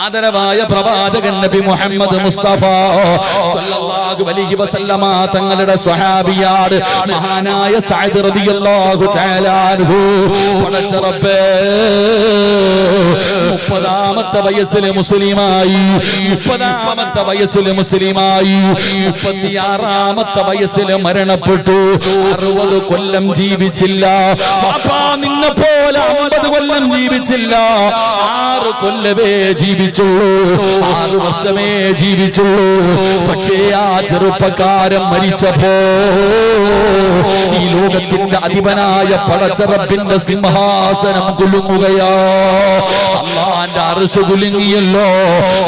ആദരവായ പ്രവാചകൻ നബി മുഹമ്മദ് മുസ്തഫ സല്ലല്ലാഹു അലൈഹി വസല്ലമ തങ്ങളുടെ സ്വഹാബിയാണ് മഹാനായ സഅദ് റളിയല്ലാഹു തആല അൻഹു. പടച്ച റബ്ബേ, 30ാമത്തെ വയസ്സിൽ മുസ്ലിമായി, 30ാമത്തെ വയസ്സിൽ മുസ്ലിമായി, 36ാമത്തെ വയസ്സിൽ മരണപ്പെട്ടു. 60 കൊല്ലം ജീവിച്ചില്ല. പാപ്പാ, നിന്നെ പോലെ 50 കൊല്ലം ജീവിച്ചില്ല. 6 കൊല്ലമേ ജീവിച്ചുള്ളൂ, 6 വർഷമേ ജീവിച്ചുള്ളൂ. പക്ഷേ ആ ചെറുപ്പക്കാരൻ മരിച്ചപ്പോ ഈ ലോകത്തിന്റെ അധിപനായ പടച്ച റബ്ബിന്റെ സിംഹാസനം കുലുങ്ങുകയാ. അല്ലാഹുവിന്റെ അർശ് കുലുങ്ങിയല്ലോ,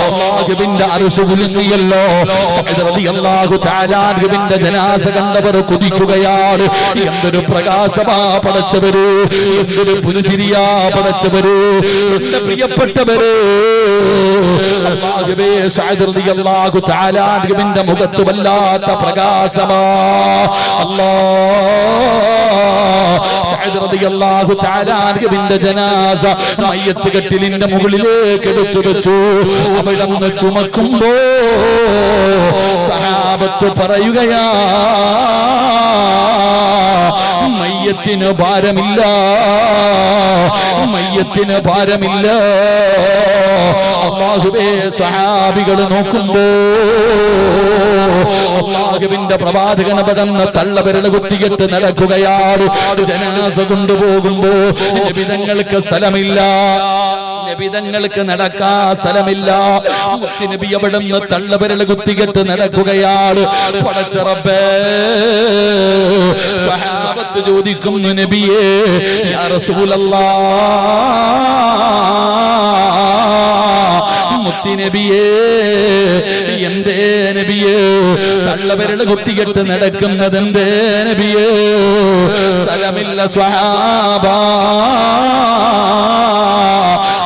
അല്ലാഹുവിന്റെ അർശ് കുലുങ്ങിയല്ലോ. സഅദ് റളിയല്ലാഹു തആല അൻഹുവിന്റെ ജനാസ കണ്ടവർ കുതിക്കുകയാണ്. എന്തൊരു പ്രകാശമാ പടച്ചവര്, എന്തൊരു പുഞ്ചിരിയാ പടച്ചവര്. എന്റെ പ്രിയപ്പെട്ടവര്, അല്ലാഹുവേ സഅദ് റളിയല്ലാഹു തആല അൻഹുവിന്റെ മുഖത്ത് വല്ലാത്ത പ്രകാശമാ. സഅദ് റളിയല്ലാഹു തആല അൻഹുവിന്റെ ജനാസ മയ്യത്ത് കട്ടിലിന്റെ മുകളിലേക്ക് എടുത്തു വെച്ചു. അവിടുന്ന് ചുമക്കുമ്പോ സഹാബത്ത് പറയുകയാ, മയ്യത്തിന് ഭാരമില്ല, മയ്യത്തിന് ഭാരമില്ല. അല്ലാഹുവേ സഹാബികൾ നോക്കുമ്പോ അല്ലാഹുവിന്റെ പ്രവാചകൻ പദന്ന് തള്ളവിരൽ കുത്തിയിട്ട് നടക്കുകയാണ്. ജനാസ കൊണ്ടുപോകുമ്പോ നബിതങ്ങൾക്ക് സ്ഥലമില്ല, നബിതങ്ങൾക്ക് നടക്കാൻ സ്ഥലമില്ല. മുത്തുനബി അവിടുന്ന് തള്ളവിരൽ കുത്തിയിട്ട് നടക്കുകയാണ്. പടച്ച റബ്ബേ, സ്വഹാബത്ത് ചോദിക്കുന്നു, നബിയേ യാ റസൂലല്ലാഹ്, മുത്തുനബിയേ എന്തേ നബിയേ തള്ളവിരൽ കുത്തിയിട്ട് നടക്കുന്നത് എന്തേ നബിയേ? സ്ഥലമില്ല സ്വഹാബ,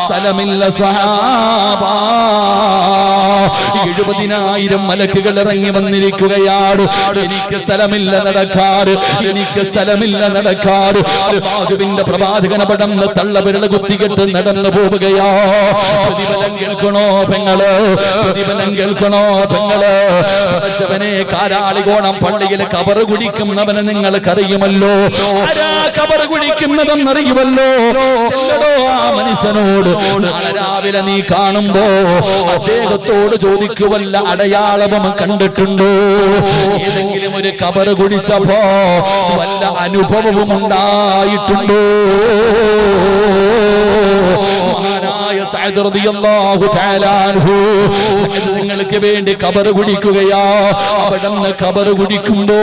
സ്ഥലമില്ല സ്വഹാബ. 70,000 മലക്കുകൾ ഇറങ്ങി വന്നിരിക്കുകയാണ്. എനിക്ക് സ്ഥലമില്ല നടക്കാറ്, എനിക്ക് സ്ഥലമില്ല നടക്കാറ്. അല്ലാഹുവിന്റെ പ്രവാചകൻ പടന്ന് തള്ളവിരൽ കുത്തിയിട്ട് നടന്നു പോവുകയാ. പ്രതിഫലം കേൾക്കണോ പെങ്ങള്, പ്രതിഫലം കേൾക്കണോ പെങ്ങള്? പടച്ചവനെ, കാരാളികോണം പള്ളിയിൽ കബറ് കുടിക്കുന്നവനെ നിങ്ങൾക്കറിയുമല്ലോ. ആരാ കബറ് കുടിക്കുന്നതെന്നറിയുമല്ലോ. ചെല്ലടോ ആ മനുഷ്യനോട്. നാളെ രാവിലെ നീ കാണുമ്പോ അദ്ദേഹത്തോട് ചോദിക്കുവല്ല അടയാളവും കണ്ടിട്ടുണ്ടോ? ഏതെങ്കിലും ഒരു കബറ് കുടിച്ചപ്പോ വല്ല അനുഭവവും ഉണ്ടായിട്ടുണ്ടോ? മഹാനായ സഅദ് റളിയല്ലാഹു തആല അൻഹു സഅദ് നിങ്ങൾക്ക് വേണ്ടി കബറ് കുടിക്കുകയാ. അവിടുന്ന് കബറ് കുടിക്കുമ്പോ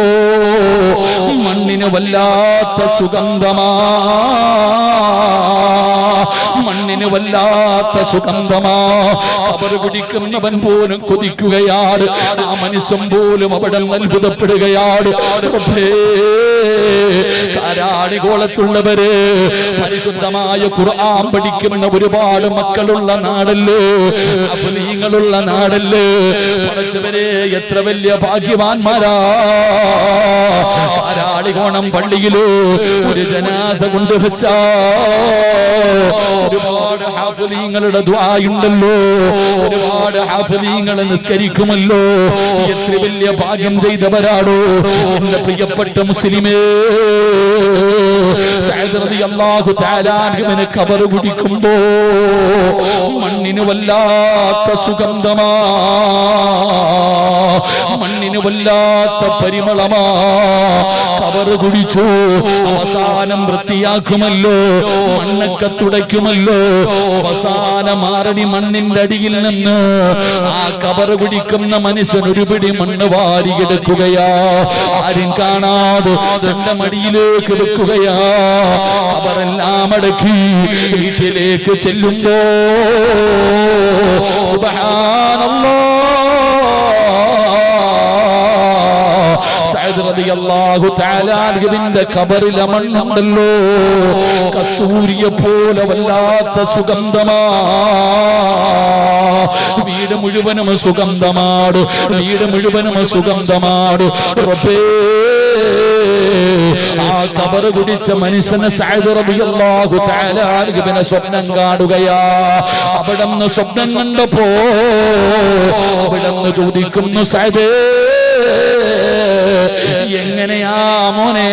മണ്ണിന് വല്ലാത്ത സുഗന്ധമാ, മണ്ണിന് വല്ലാത്ത സുഗന്ധമാ. കബറ് കുടിക്കുന്നവൻ പോലും കൊതിക്കുകയാണ്. ആ മനുഷ്യൻ പോലും അവിടെ അത്ഭുതപ്പെടുകയാണ്. കാരാളികോളത്തുള്ളവര് പരിശുദ്ധമായ ഖുർആൻ പഠിക്കുന്ന ഒരുപാട് മക്കളുള്ള നാടല്ലേ, അഫ്ലീങ്ങളുള്ള നാടല്ലേ. പഠിച്ചവരെ, എത്ര വലിയ ഭാഗ്യവാന്മാരാ. കാരാളികോണം പള്ളിയില് ഒരു ജനാസ കൊണ്ടുവച്ചാ ഒരുപാട് ഹാഫിലീങ്ങളുടെ ദുആയുണ്ടല്ലോ, ഒരുപാട് ഹാഫിലീങ്ങൾ നിസ്കരിക്കുമല്ലോ. എത്ര വലിയ ഭാഗ്യം ചെയ്തവരാണോ എന്റെ പ്രിയപ്പെട്ട മുസ്ലിമേ. സഅദ് റളിയല്ലാഹു തആല അൻഹുവിനെ ഖബറ് കുടിക്കുമ്പോ മണ്ണിന് വല്ലാത്ത സുഗന്ധമാ, മണ്ണിന് വല്ലാത്ത പരിമളമാ. ഖബറ് കുടിച്ചു, അവസാനം വൃത്തിയാക്കുമല്ലോ, മണ്ണൊക്കെ തുടയ്ക്കുമല്ലോ. അവസാന മാറണി മണ്ണിന്റെ അടിയിൽ നിന്ന് ആ ഖബറ് കുടിക്കുന്ന മനുഷ്യൻ ഒരു പിടി മണ്ണ് വാരിയെടുക്കുകയാ. ആരും കാണാതെ തന്റെ മടിയിലേക്ക് വെക്കുകയാ. ഖബറെല്ലാം അടക്കി വീട്ടിലേക്ക് ചെല്ലുമ്പോ സുബ്ഹാനല്ലാഹ്, സഅദ് റളിയല്ലാഹു തആല അൻഹുവിന്റെ ഖബറിലെ മണ്ണുണ്ടല്ലോ, കസ്തൂരിയെ പോലെ വല്ലാത്ത സുഗന്ധമാ. വീട് മുഴുവനും സുഗന്ധമാട്, വീട് മുഴുവനും സുഗന്ധമാട്. റബ്ബേ, ആ ഖബറ് കുടിച്ച മനുഷ്യനെ സഅദ് റളിയല്ലാഹു തആല അൻഹുവിനെ സ്വപ്നം കാണുകയാ. അവിടുന്ന് സ്വപ്നം കണ്ടപ്പോ അവിടുന്ന് ചോദിക്കുന്നു, സഅദേ എങ്ങനെയാ മോനെ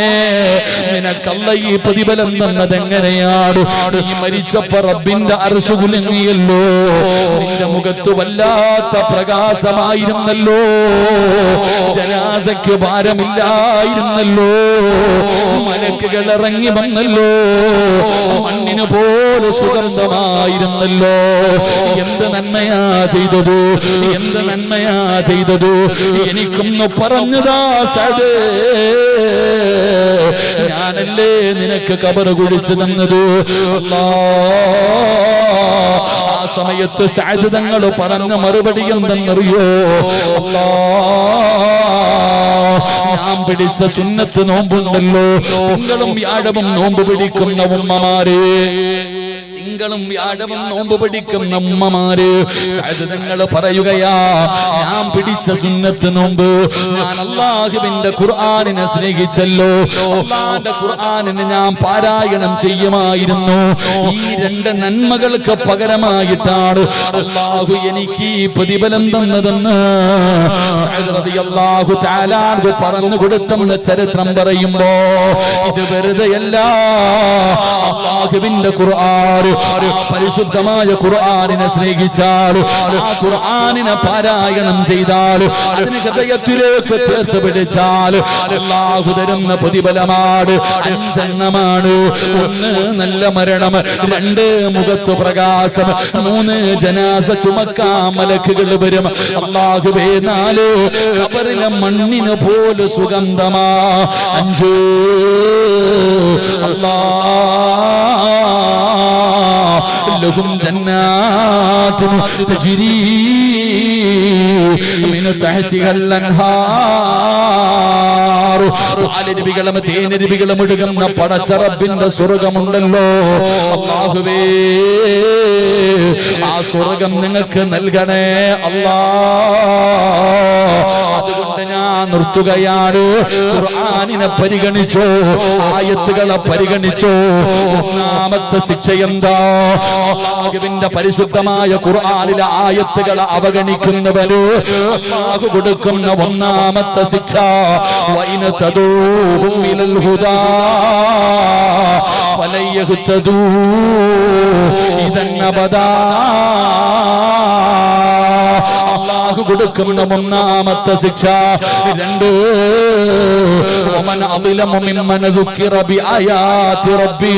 നിനക്കല്ല ഈ പ്രതിഫലം തന്നത്? എങ്ങനെയാണ്? നീ മരിച്ചപ്പോ റബ്ബിന്റെ അർശ് കുലുങ്ങിയല്ലോ, നിന്റെ മുഖത്ത് വല്ലാത്ത പ്രകാശമായിരുന്നല്ലോ, ജനാസയ്ക്ക് ഭാരമില്ലായിരുന്നല്ലോ, മലക്കുകൾ ഇറങ്ങി വന്നല്ലോ, മണ്ണിന് പോലെ സുഗന്ധമായിരുന്നല്ലോ. എന്ത് നന്മയാ ചെയ്തത്, എന്ത് നന്മയാ ചെയ്തത്? എനിക്കൊന്ന് പറഞ്ഞതാ സഅദേ, ഞാനല്ലേ നിനക്ക് ഖബറ് കുടിച്ചു തന്നത്. ആ സമയത്ത് സഅദ് തങ്ങൾ പറഞ്ഞ മറുപടി എന്തെന്നറിയോ? ഞാൻ പിടിച്ച സുന്നത്ത് നോമ്പുണ്ടല്ലോ, തിങ്കളും വ്യാഴവും നോമ്പ് പിടിക്കുന്ന ഉമ്മമാരെ, തിങ്കളും വ്യാഴവും നോമ്പ് പിടിക്കുന്ന ഉമ്മമാര് സഅദ് തങ്ങൾ പറയുകയാ, ഞാൻ പിടിച്ച സുന്നത്ത് നോമ്പ് ഞാൻ അല്ലാഹുവിന്റെ ഖുർആനിനെ സ്നേഹിച്ചല്ലോ, അല്ലാഹുവിന്റെ ഖുർആനിനെ ഞാൻ പാരായണം ചെയ്യുമായിരുന്നു. ഈ രണ്ട് നന്മകൾക്ക് പകരമായിട്ടാണ് അല്ലാഹു എനിക്ക് ഈ പ്രതിഫലം തന്നതെന്ന് സഅദ് റളിയല്ലാഹു തആല പറഞ്ഞു കൊടുത്തെന്ന് ചരിത്രം പറയുമ്പോ ഇത് വെറുതെയല്ല. അല്ലാഹുവിന്റെ ഖുർആൻ, പരിശുദ്ധമായ ഖുർആനിനെ സ്നേഹിച്ചാൽ, ആ ഖുർആനിനെ പാരായണം ചെയ്താൽ, അതിന് ഹൃദയത്തിലേക്ക് ചേർത്ത് പിടിച്ചാൽ അല്ലാഹു തരുന്ന പ്രതിഫലമാണ് അഞ്ചെണ്ണമാണ്. ഒന്ന് നല്ല മരണം, രണ്ട് മുഖത്ത് പ്രകാശം, മൂന്ന് ജനാസ ചുമക്കാൻ മലക്കുകൾ വരും. അല്ലാഹുവേ നാല് ഖബറിലെ മണ്ണിന് പോലെ സുഗന്ധമാ. അഞ്ച് ലഹും ജന്നാത്തുൻ തജ്രീ മിൻ തഹ്തിഹൽ അൻഹാർ. പാലരുവികളും തേനരുവികളും ഒഴുകുന്ന പടച്ച റബ്ബിന്റെ സ്വർഗമുണ്ടല്ലോ. അല്ലാഹുവേ ആ സ്വർഗം നിങ്ങൾക്ക് നൽകണേ അല്ലാ. അതുകൊണ്ട് ഞാൻ നിർത്തുകയാണ്. ഖുർആനിനെ പരിഗണിച്ചോ, ആയത്തുകളെ പരിഗണിച്ചോ. ഒന്നാമത്തെ ശിക്ഷ എന്താ? അല്ലാഹുവിന്റെ പരിശുദ്ധമായ ഖുർആനിലെ ആയത്തുകളെ അവഗണിക്കുന്നവര് അല്ലാഹു കൊടുക്കുന്ന ഒന്നാമത്തെ ശിക്ഷ വൈന തദൂഹും ഇലൽ ഹുദാ ഫലൻ യഹ്തദൂ ഇദൻ അബദാ. അല്ലാഹു കൊടുക്കുന്ന ഒന്നാമത്തെ ശിക്ഷ. രണ്ട് വമൻ അളിമു മിമ്മൻ ദുക്കിറ ബിആയാതി റബ്ബി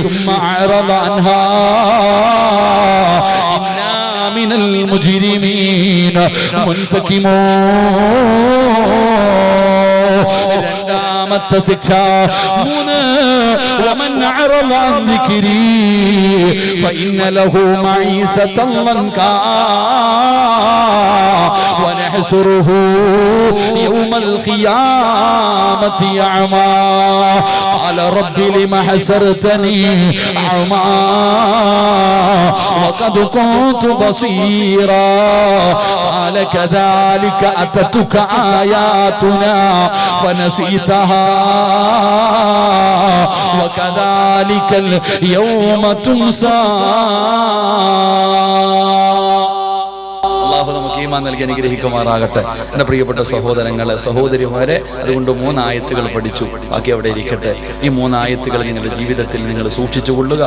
സുമ്മ അറദ അൻഹാ ഇന്നാ മിനൽ മുജ്രിമീന മുൻതഖിമൂൻ. രണ്ടാമത്തെ ശിക്ഷ. മൂന്ന് വമൻ അറദ അൻ ദിക്രി ഫഇന്ന ലഹു മഈസതൻ ലൻകാ ونحشره يوم القيامة أعمى قال رب لم حشرتني أعمى وقد كنت بصيرا قال كذلك أتتك آياتنا فنسيتها وكذلك اليوم تنسى. നമുക്ക് ഈമാൻ നൽകി അനുഗ്രഹിക്കുമാറാകട്ടെ. എന്റെ പ്രിയപ്പെട്ട സഹോദരങ്ങളെ, സഹോദരിമാരെ, അതുകൊണ്ട് 3 ആയത്തുകൾ പഠിച്ചു. ബാക്കി അവിടെ ഇരിക്കട്ടെ. ഈ 3 ആയത്തുകൾ നിങ്ങളുടെ ജീവിതത്തിൽ നിങ്ങൾ സൂക്ഷിച്ചുകൊള്ളുക.